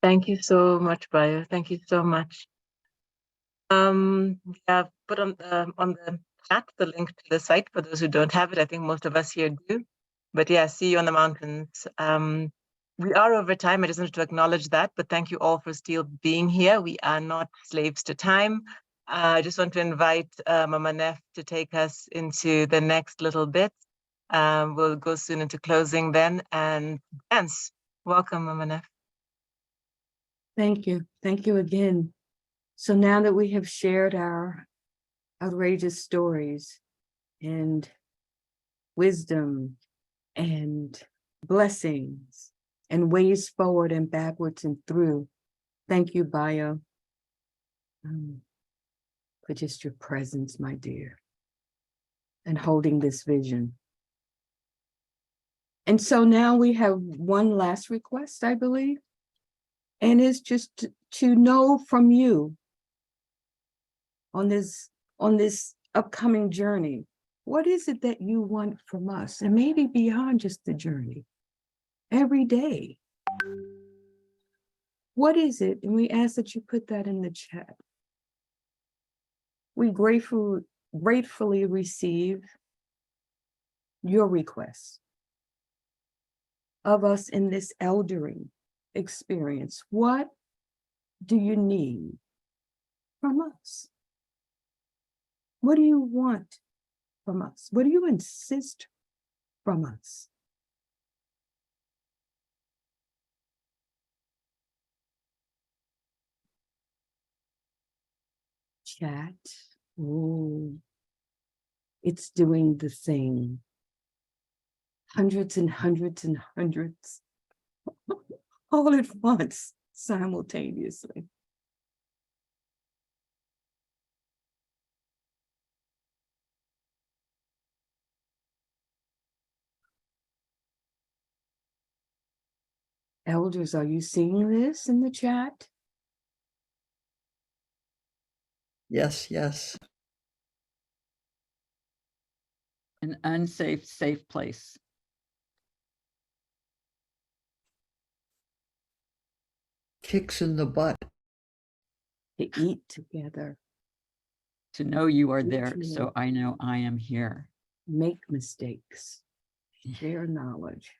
[SPEAKER 7] Thank you so much, Bayo. Thank you so much. Yeah, put on the chat the link to the site for those who don't have it. I think most of us here do. But yeah, see you on the mountains. We are over time. I just wanted to acknowledge that, but thank you all for still being here. We are not slaves to time. I just want to invite Mama Nef to take us into the next little bit. We'll go soon into closing then and dance. Welcome, Mama Nef.
[SPEAKER 2] Thank you. Thank you again. So now that we have shared our outrageous stories and wisdom and blessings and ways forward and backwards and through, thank you, Bayo, for just your presence, my dear, and holding this vision. And so now we have one last request, I believe, and it's just to know from you on this upcoming journey, what is it that you want from us? And maybe beyond just the journey, every day. What is it? And we ask that you put that in the chat. We gratefully receive your requests of us in this eldering experience. What do you need from us? What do you want from us? What do you insist from us? Chat. Ooh, it's doing the thing. Hundreds and hundreds and hundreds, all at once, simultaneously.
[SPEAKER 5] Elders, are you seeing this in the chat?
[SPEAKER 10] Yes, yes.
[SPEAKER 14] An unsafe, safe place.
[SPEAKER 10] Kicks in the butt.
[SPEAKER 5] To eat together.
[SPEAKER 14] To know you are there,
[SPEAKER 5] Mutual.
[SPEAKER 14] so I know I am here.
[SPEAKER 5] Make mistakes. Share knowledge.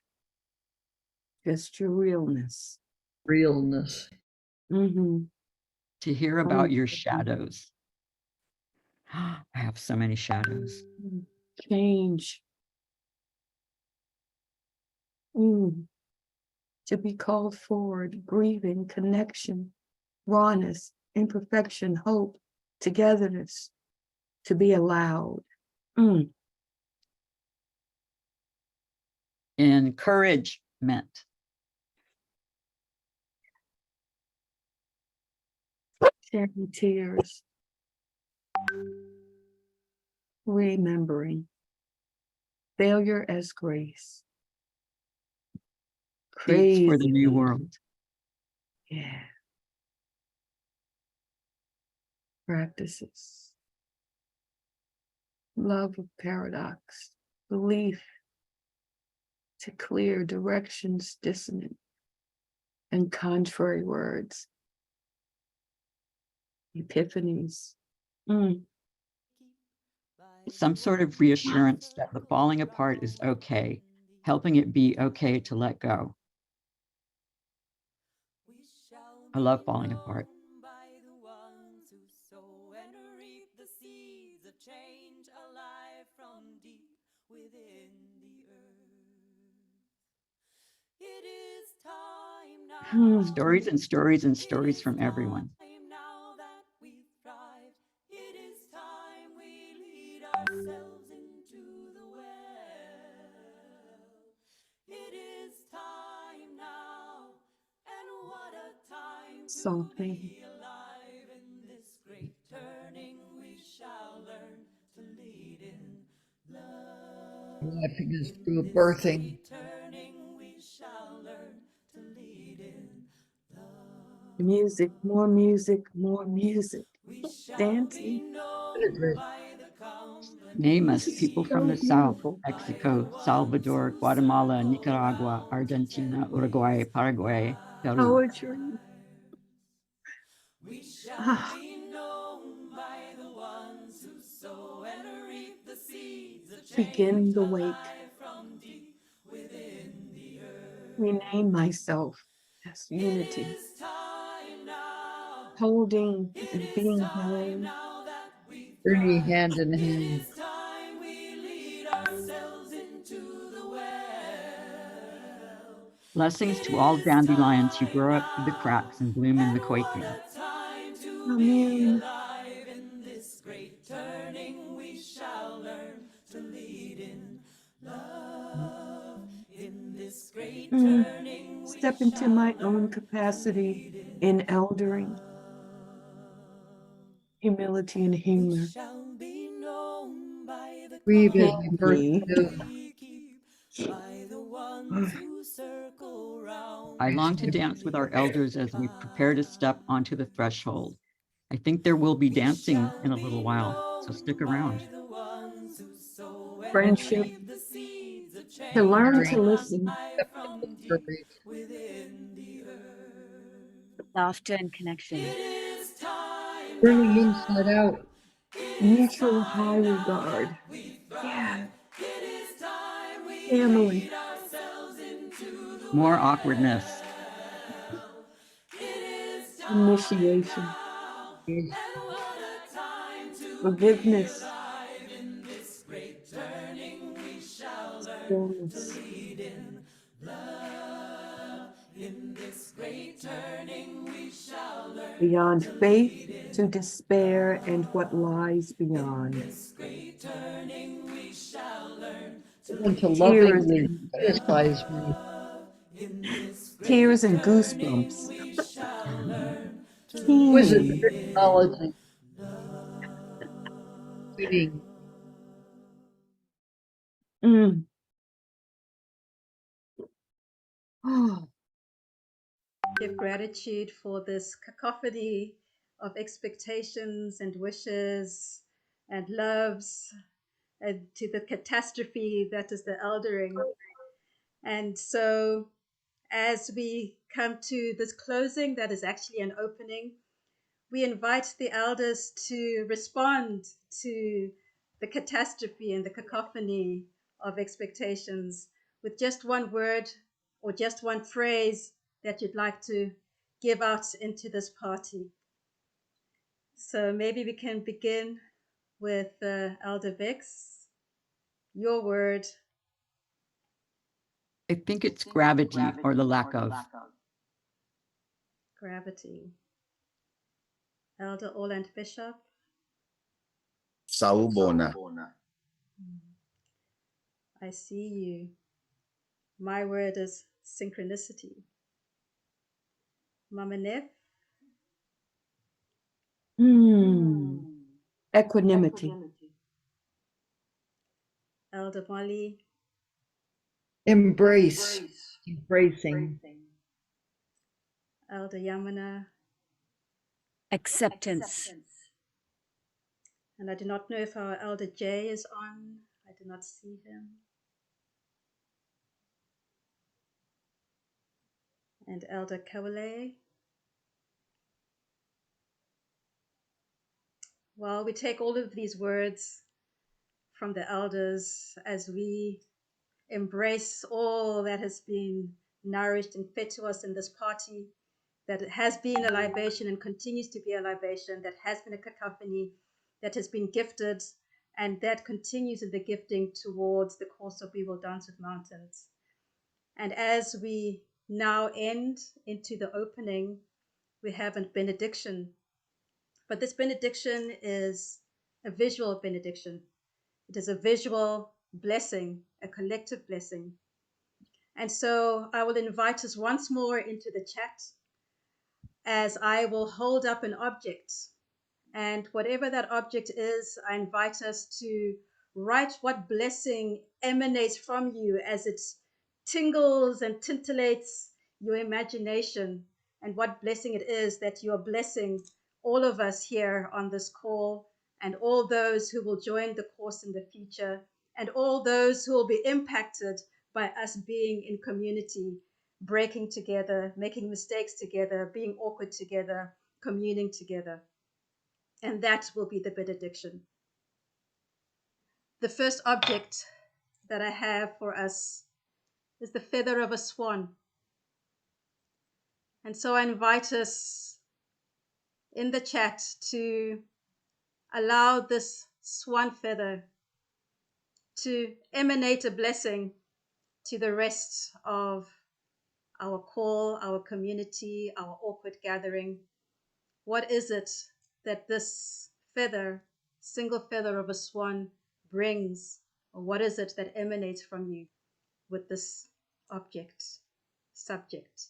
[SPEAKER 5] Just your realness.
[SPEAKER 10] Realness.
[SPEAKER 5] Mm-hmm.
[SPEAKER 14] To hear about your shadows. I have so many shadows.
[SPEAKER 5] Change. To be called forward, grieving, connection, rawness, imperfection, hope, togetherness, to be allowed.
[SPEAKER 14] Encouragement.
[SPEAKER 5] Sharing tears. Remembering. Failure as grace.
[SPEAKER 14] Seeds
[SPEAKER 5] Crazy.
[SPEAKER 14] for the new world.
[SPEAKER 5] Yeah. Practices. Love of paradox. Belief. To clear directions dissonant and contrary words. Epiphanies.
[SPEAKER 14] Some sort of reassurance that the falling apart is okay, helping it be okay to let go. I love falling apart. Stories and stories and stories from everyone.
[SPEAKER 5] Something.
[SPEAKER 10] Laughing is through birthing.
[SPEAKER 5] Music, more music, more music. Dancing.
[SPEAKER 14] Name us, people from
[SPEAKER 5] So
[SPEAKER 14] the South,
[SPEAKER 5] beautiful.
[SPEAKER 14] Mexico, Salvador, Guatemala, Nicaragua, Argentina, Uruguay, Paraguay, Peru.
[SPEAKER 5] Poetry. Begin the wake. Rename myself as unity. Holding and being held.
[SPEAKER 10] Journey hand in hand.
[SPEAKER 14] Blessings to all dandelions who grow up through the cracks and bloom in the quaking.
[SPEAKER 5] Amen. Step into my own capacity in eldering, humility and humor.
[SPEAKER 10] Grieve as we
[SPEAKER 5] Can't
[SPEAKER 10] birth
[SPEAKER 5] be.
[SPEAKER 14] I long to dance with our elders as we prepare to step onto the threshold. I think there will be dancing in a little while, so stick around.
[SPEAKER 5] Friendship. To learn to listen.
[SPEAKER 17] Laughter and connection.
[SPEAKER 10] Turning inside out.
[SPEAKER 5] Mutual high regard. Yeah. Family.
[SPEAKER 14] More awkwardness.
[SPEAKER 5] Initiation. Forgiveness. Stillness. Beyond faith to despair and what lies beyond.
[SPEAKER 10] To
[SPEAKER 5] Tears,
[SPEAKER 10] lovingly criticize me.
[SPEAKER 5] tears and goosebumps.
[SPEAKER 10] Wizard
[SPEAKER 5] Teeny.
[SPEAKER 10] technology. Reading.
[SPEAKER 5] Oh,
[SPEAKER 16] Give gratitude for this cacophony of expectations and wishes and loves, and to the catastrophe that is the eldering. And so as we come to this closing that is actually an opening, we invite the elders to respond to the catastrophe and the cacophony of expectations with just one word or just one phrase that you'd like to give out into this party. So maybe we can begin with Elder Vix. Your word.
[SPEAKER 14] I think it's gravity or the lack of.
[SPEAKER 16] Gravity. Elder Orland Bishop.
[SPEAKER 15] Sawubona.
[SPEAKER 16] I see you. My word is synchronicity. Mama Neff.
[SPEAKER 5] Equanimity.
[SPEAKER 16] Elder Molly.
[SPEAKER 10] Embrace. Embracing.
[SPEAKER 16] Elder Yamuna.
[SPEAKER 17] Acceptance.
[SPEAKER 16] And I do not know if our Elder Jay is on. I do not see him. And Elder Kawale. Well, we take all of these words from the elders as we embrace all that has been nourished and fed to us in this party, that it has been a libation and continues to be a libation, that has been a cacophony, that has been gifted, and that continues in the gifting towards the course of We Will Dance with Mountains. And as we now end into the opening, we have a benediction. But this benediction is a visual benediction. It is a visual blessing, a collective blessing. And so I will invite us once more into the chat as I will hold up an object. And whatever that object is, I invite us to write what blessing emanates from you as it tingles and tintillates your imagination, and what blessing it is that you are blessing all of us here on this call, and all those who will join the course in the future, and all those who will be impacted by us being in community, breaking together, making mistakes together, being awkward together, communing together. And that will be the benediction. The first object that I have for us is the feather of a swan. And so I invite us in the chat to allow this swan feather to emanate a blessing to the rest of our call, our community, our awkward gathering. What is it that this feather, single feather of a swan, brings? Or what is it that emanates from you with this object, subject?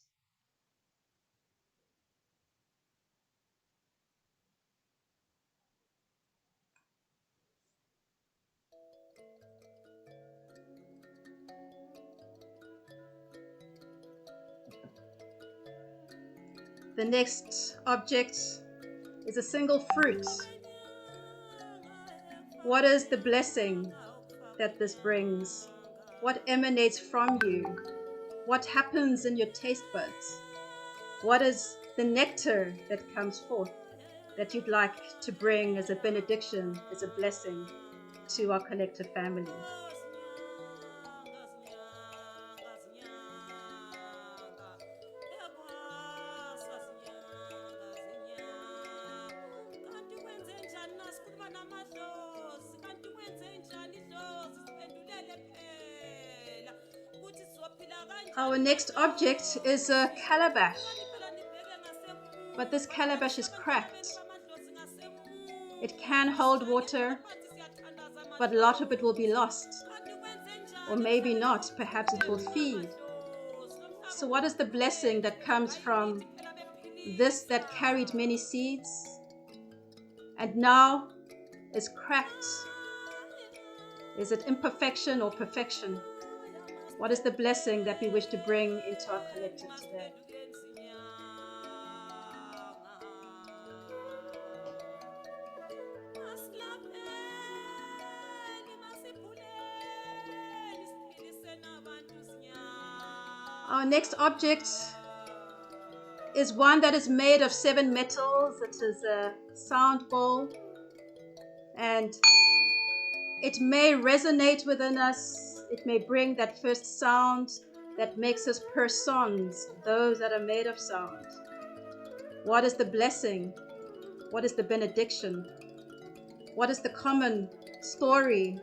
[SPEAKER 16] The next object is a single fruit. What is the blessing that this brings? What emanates from you? What happens in your taste buds? What is the nectar that comes forth that you'd like to bring as a benediction, as a blessing to our collective family? Our next object is a calabash, but this calabash is cracked. It can hold water, but a lot of it will be lost, or maybe not, perhaps it will feed. So what is the blessing that comes from this that carried many seeds and now is cracked? Is it imperfection or perfection? What is the blessing that we wish to bring into our collective today? Our next object is one that is made of 7 metals. It is a sound bowl, and it may resonate within us. It may bring that first sound that makes us persons, those that are made of sound. What is the blessing? What is the benediction? What is the common story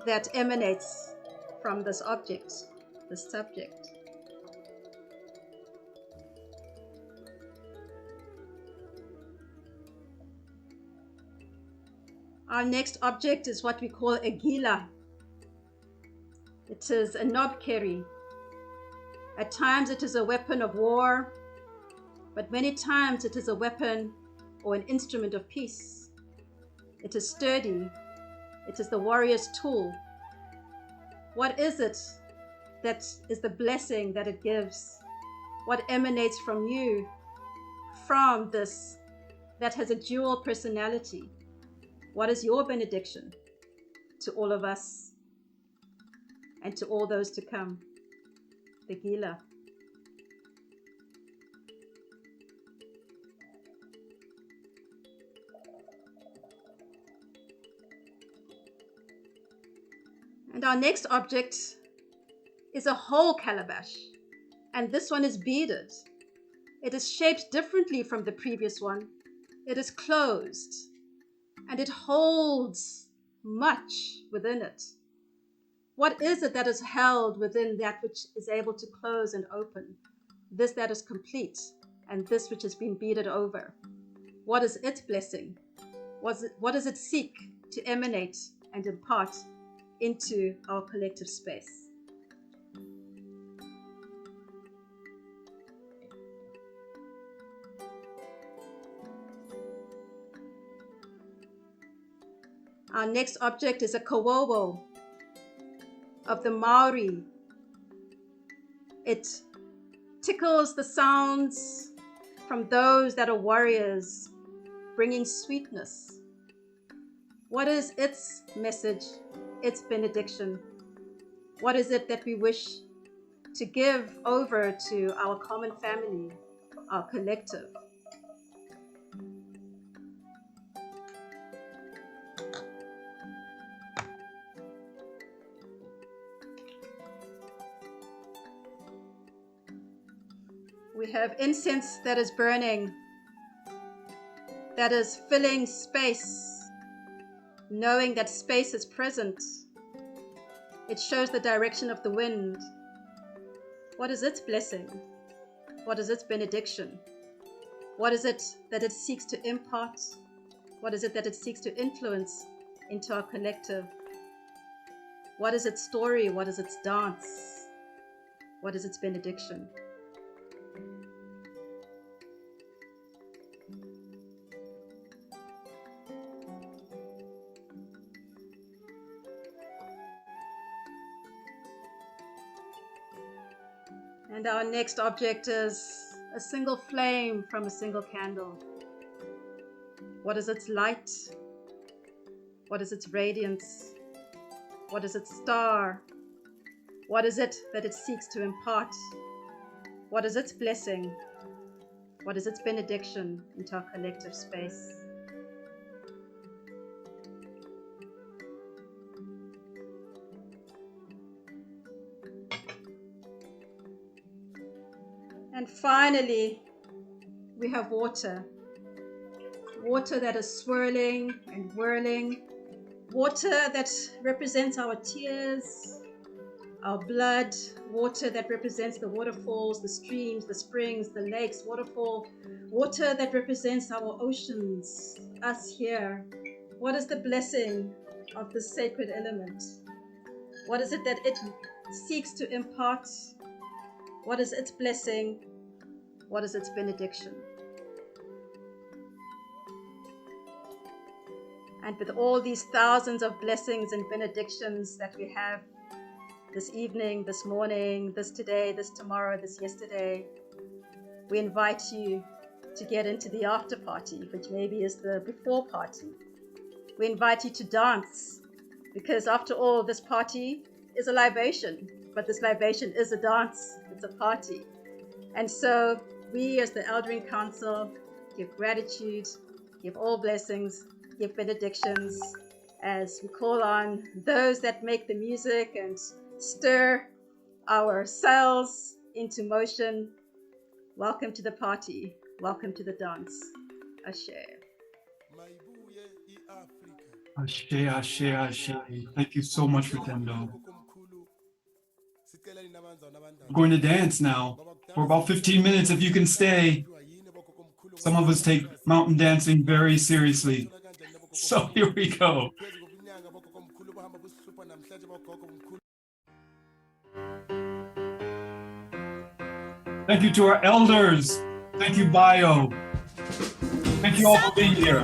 [SPEAKER 16] that emanates from this object, this subject? Our next object is what we call a gila. It is a knobkerrie. At times it is a weapon of war, but many times it is a weapon or an instrument of peace. It is sturdy. It is the warrior's tool. What is it that is the blessing that it gives? What emanates from you, from this, that has a dual personality? What is your benediction to all of us and to all those to come? The gila. And our next object is a whole calabash, and this one is beaded. It is shaped differently from the previous one. It is closed, and it holds much within it. What is it that is held within that which is able to close and open? This that is complete, and this which has been beaded over. What is its blessing? What does it seek to emanate and impart into our collective space? Our next object is a kawowo of the Maori. It tickles the sounds from those that are warriors, bringing sweetness. What is its message, its benediction? What is it that we wish to give over to our common family, our collective? We have incense that is burning, that is filling space, knowing that space is present. It shows the direction of the wind. What is its blessing? What is its benediction? What is it that it seeks to impart? What is it that it seeks to influence into our collective? What is its story? What is its dance? What is its benediction? And our next object is a single flame from a single candle. What is its light? What is its radiance? What is its star? What is it that it seeks to impart? What is its blessing? What is its benediction into our collective space? And finally, we have water. Water that is swirling and whirling. Water that represents our tears, our blood. Water that represents the waterfalls, the streams, the springs, the lakes, waterfall. Water that represents our oceans, us here. What is the blessing of this sacred element? What is it that it seeks to impart? What is its blessing? What is its benediction? And with all these thousands of blessings and benedictions that we have this evening, this morning, this today, this tomorrow, this yesterday, we invite you to get into the after party, which maybe is the before party. We invite you to dance, because after all, this party is a libation. but this libation is a dance, it's a party. And so we as the Eldering Council give gratitude, give all blessings, give benedictions as we call on those that make the music and stir our cells into motion. Welcome to the party. Welcome to the dance. Ashe.
[SPEAKER 11] Ashe, ashe, ashe. Thank you so much, Rutendo. We're going to dance now for about 15 minutes if you can stay. Some of us take mountain dancing very seriously. So here we go. Thank you to our elders. Thank you, Bio. Thank you all for being here.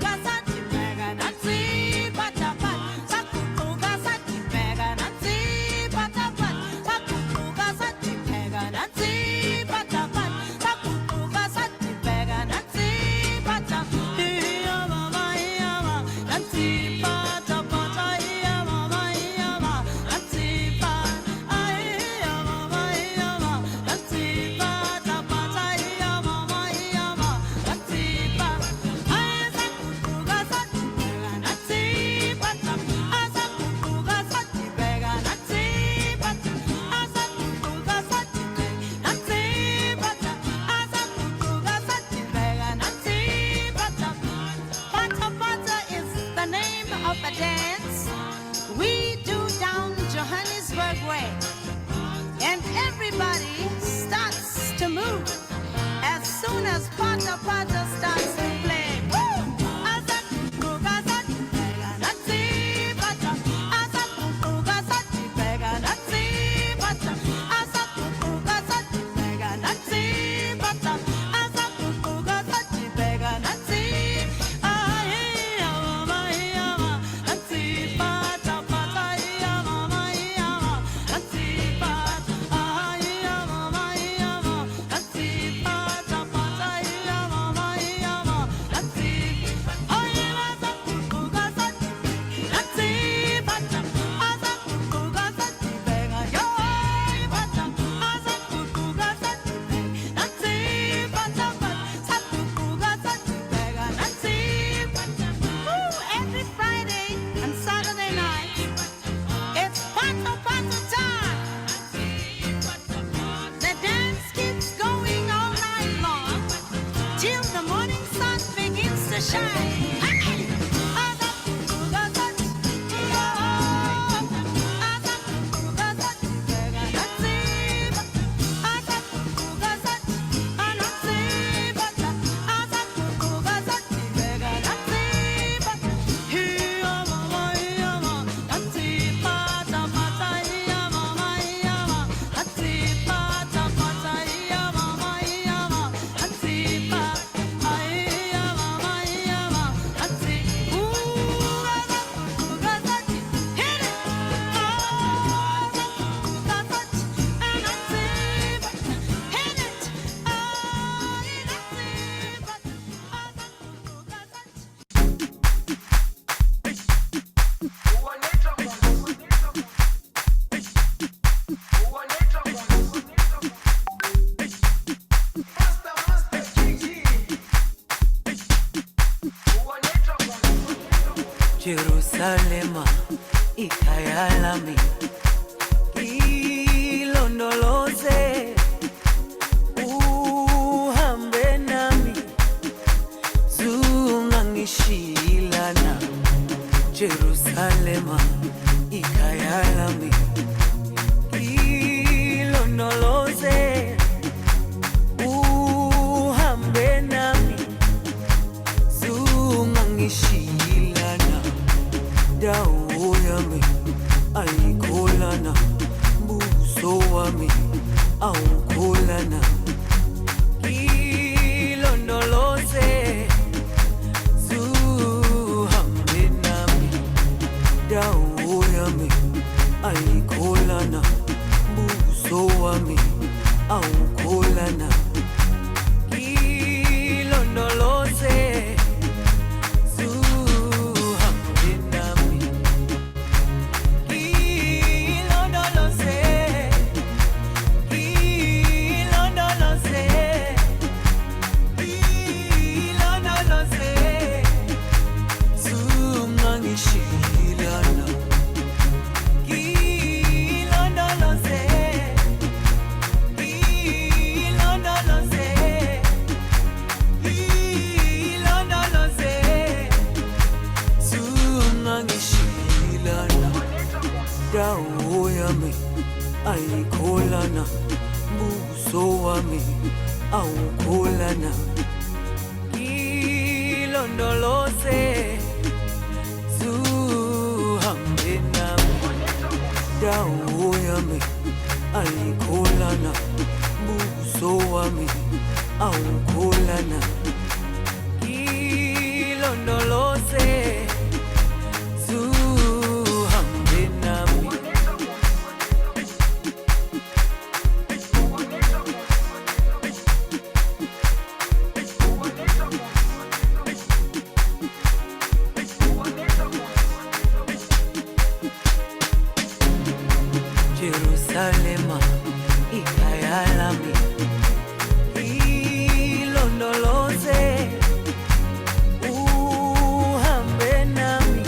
[SPEAKER 19] Jerusalema ikhaya lami ilondoloze uhambe nami zungangishilana Jerusalema ikhaya lami ilondoloze uhambe nami zungangishilana dawo yami ayikholana buso wami awukholana ilondoloze zuhambe nami dawo yami ayikholana buso wami awukholana ilondoloze ayikholana buso wami awukholana ilondoloze zuhambe nami dawo yami ayikholana buso wami awukholana ilondoloze zuhambe nami Jerusalema ikhaya lami ilondoloze uhambe nami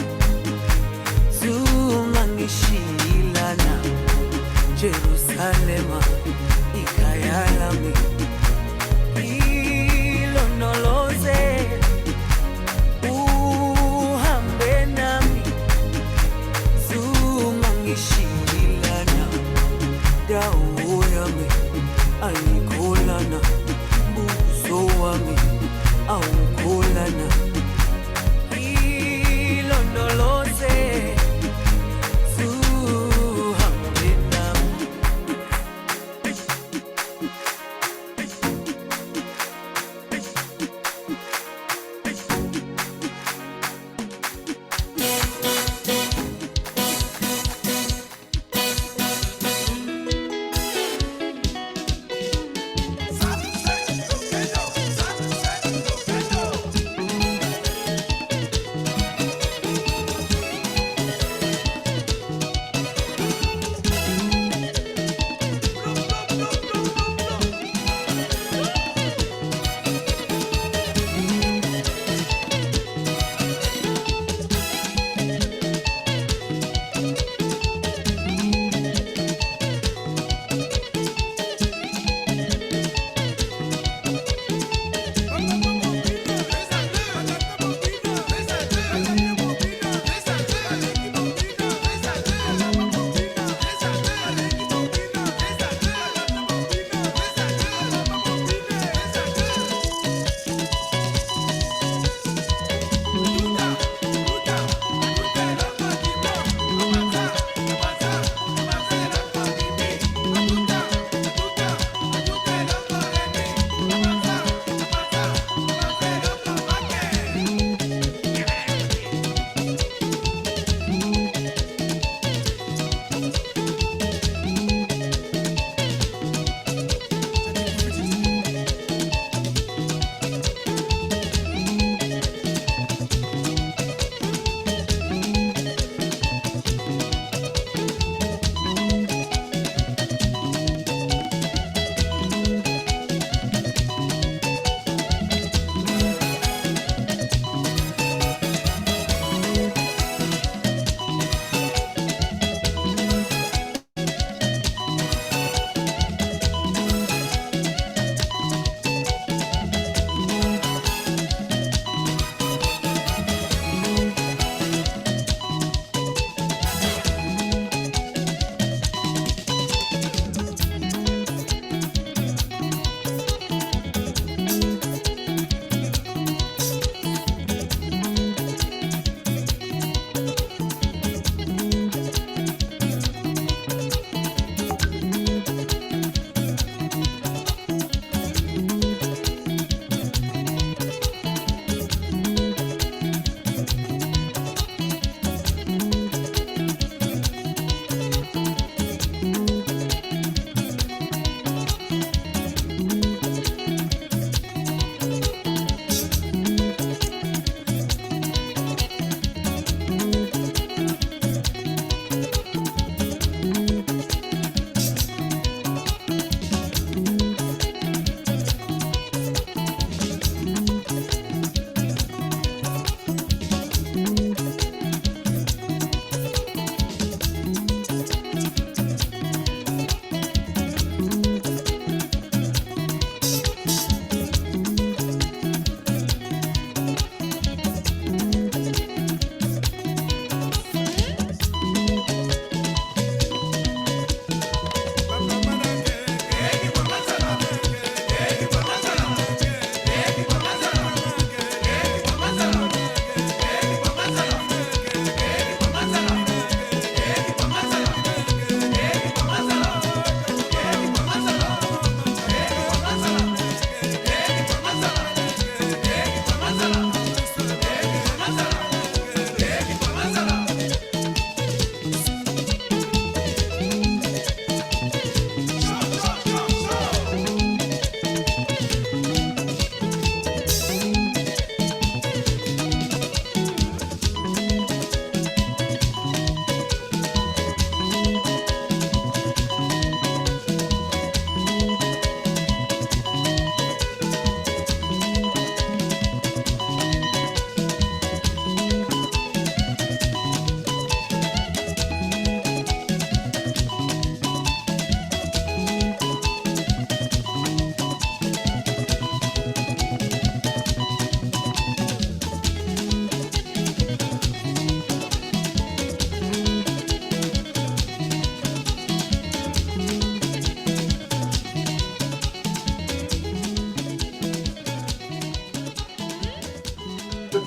[SPEAKER 19] zungangishilana Jerusalema ikhaya lami ilondoloze uhambe nami zungangishilana dawo yami ayikholana buso wami awukholana ilondoloze zuhambe nami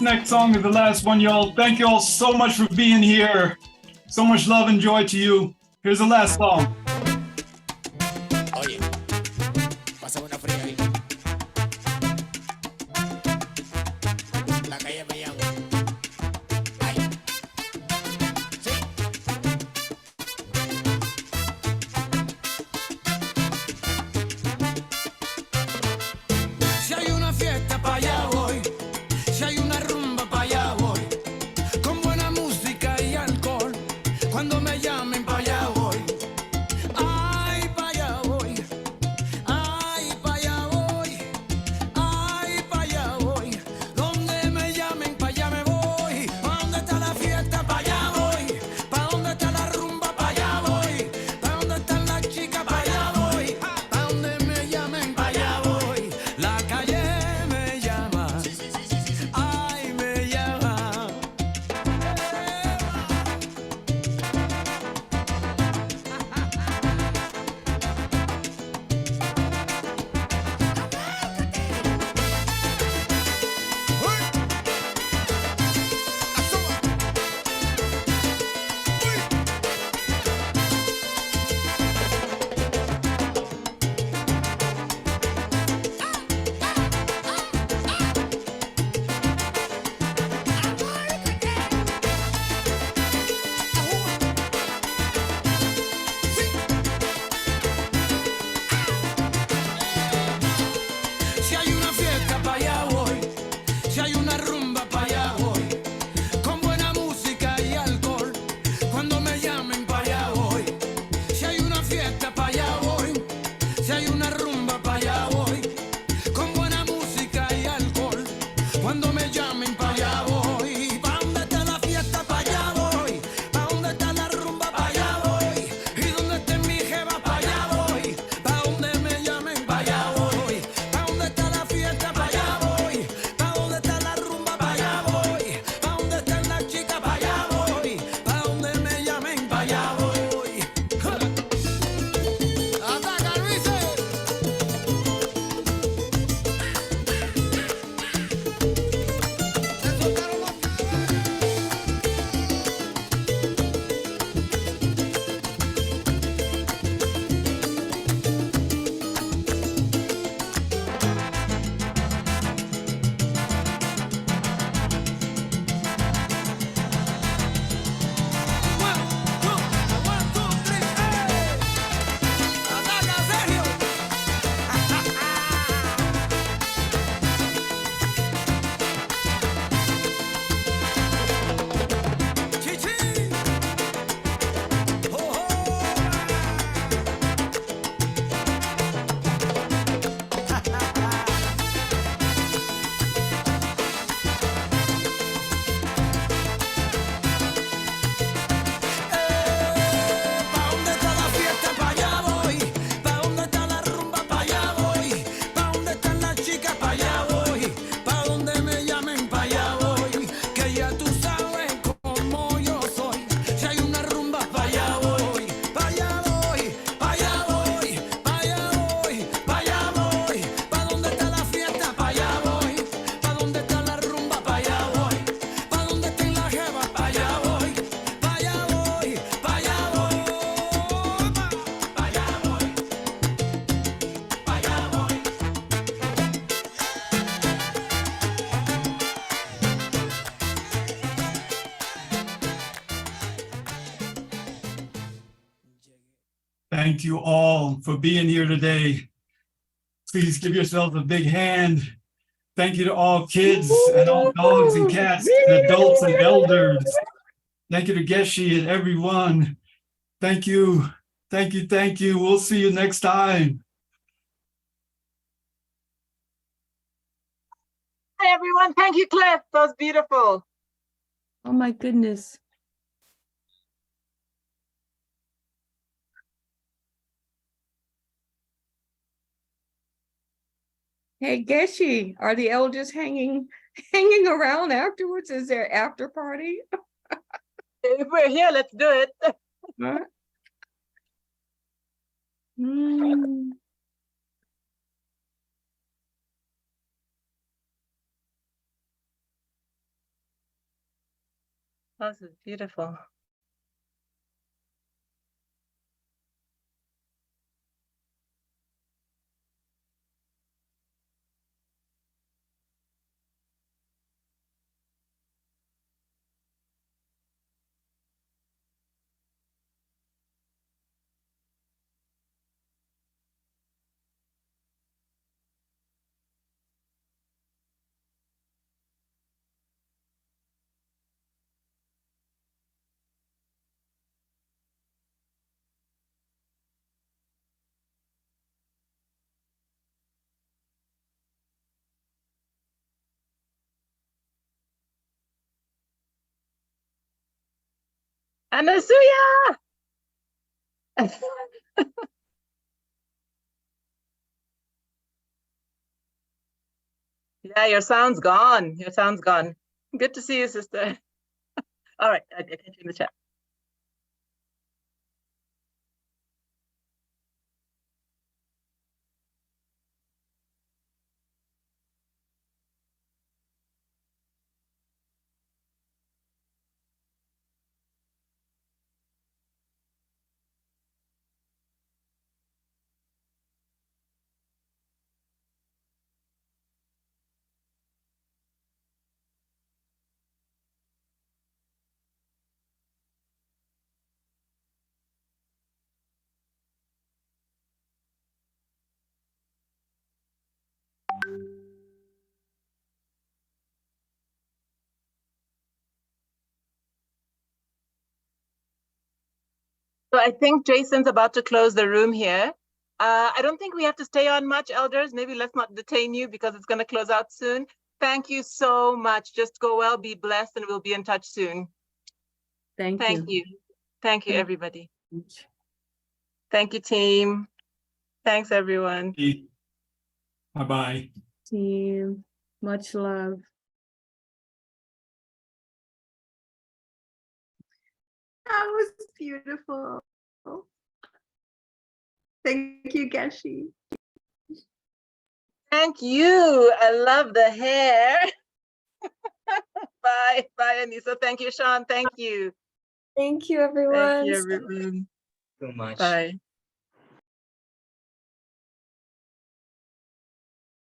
[SPEAKER 11] next song is the last one, y'all. Thank you all so much for being here. So much love and joy to you. Here's the last song.
[SPEAKER 19] Oye, pásame una fría ahí. La calle me llama. Ay. Sí. Si hay una fiesta pa' allá voy, si hay una rumba pa' allá voy, con buena música y alcohol, cuando me llamen pa' allá voy. Ay, pa' allá voy, ay, pa' allá voy, ay, pa' allá voy, donde me llamen pa' allá me voy. Pa' donde está la fiesta pa' allá voy, pa' donde está la rumba pa' allá voy, pa' donde están las chicas pa' allá voy, pa' donde me llamen pa' allá voy. La calle me llama, ay, me llama. Si hay una fiesta pa' allá voy, si hay una rumba pa' allá voy, con buena música y alcohol, cuando me llamen pa' allá voy. Si hay una fiesta pa' allá voy, si hay una rumba pa' allá voy, con buena música y alcohol, cuando me llamen pa' allá voy. Pa' donde está la fiesta pa' allá voy, pa' donde está la rumba pa' allá voy, y donde esté mi jeva pa' allá voy, pa' donde me llamen pa' allá voy. Pa' donde está la fiesta pa' allá voy, pa' donde está la rumba pa' allá voy, pa' donde están las chicas pa' allá voy, pa' donde me llamen pa' allá voy. ¡Ataca, Luises! ¡Ataca, Sergio! ¡Chichi! Pa' donde está la fiesta pa' allá voy, pa' donde está la rumba pa' allá voy, pa' donde están las chicas pa' allá voy, pa' donde me llamen pa' allá voy, que ya tú sabes cómo yo soy. Si hay una rumba pa' allá voy, pa' allá voy, pa' allá voy, pa' allá voy, pa' allá voy, pa' donde está la fiesta pa' allá voy, pa' donde está la rumba pa' allá voy, pa' donde estén las jevas pa' allá voy, pa' allá voy, pa' allá voy, pa' allá voy, pa' allá voy.
[SPEAKER 11] Thank you all for being here today. Please give yourselves a big hand. Thank you to all kids and all dogs and cats, and adults and elders. Thank you to Geshi and everyone. Thank you. Thank you. Thank you. We'll see you next time.
[SPEAKER 7] Hi, everyone. Thank you, Cliff. That was beautiful.
[SPEAKER 2] Oh my goodness. Hey, Geshi, are the elders hanging around afterwards? Is there after party?
[SPEAKER 7] If we're here, let's do it.
[SPEAKER 2] Huh? Mm.
[SPEAKER 7] This is beautiful. Anasuya! Yeah, your sound's gone. Your sound's gone. Good to see you, sister. All right, I catch you in the chat. So I think Jason's about to close the room here. I don't think we have to stay on much, elders. Maybe let's not detain you because it's going to close out soon. Thank you so much. Just go well, be blessed, and we'll be in touch soon.
[SPEAKER 5] Thank
[SPEAKER 7] you. Thank you, everybody. Thank you, team. Thanks, everyone.
[SPEAKER 11] Bye-bye.
[SPEAKER 5] Team, much love.
[SPEAKER 2] That was beautiful. Thank you, Geshi.
[SPEAKER 7] Thank you. I love the hair. Bye. Bye, Anissa. Thank you, Sean. Thank you.
[SPEAKER 20] Thank you, everyone.
[SPEAKER 7] Thank you, everyone.
[SPEAKER 8] So much.
[SPEAKER 7] Bye.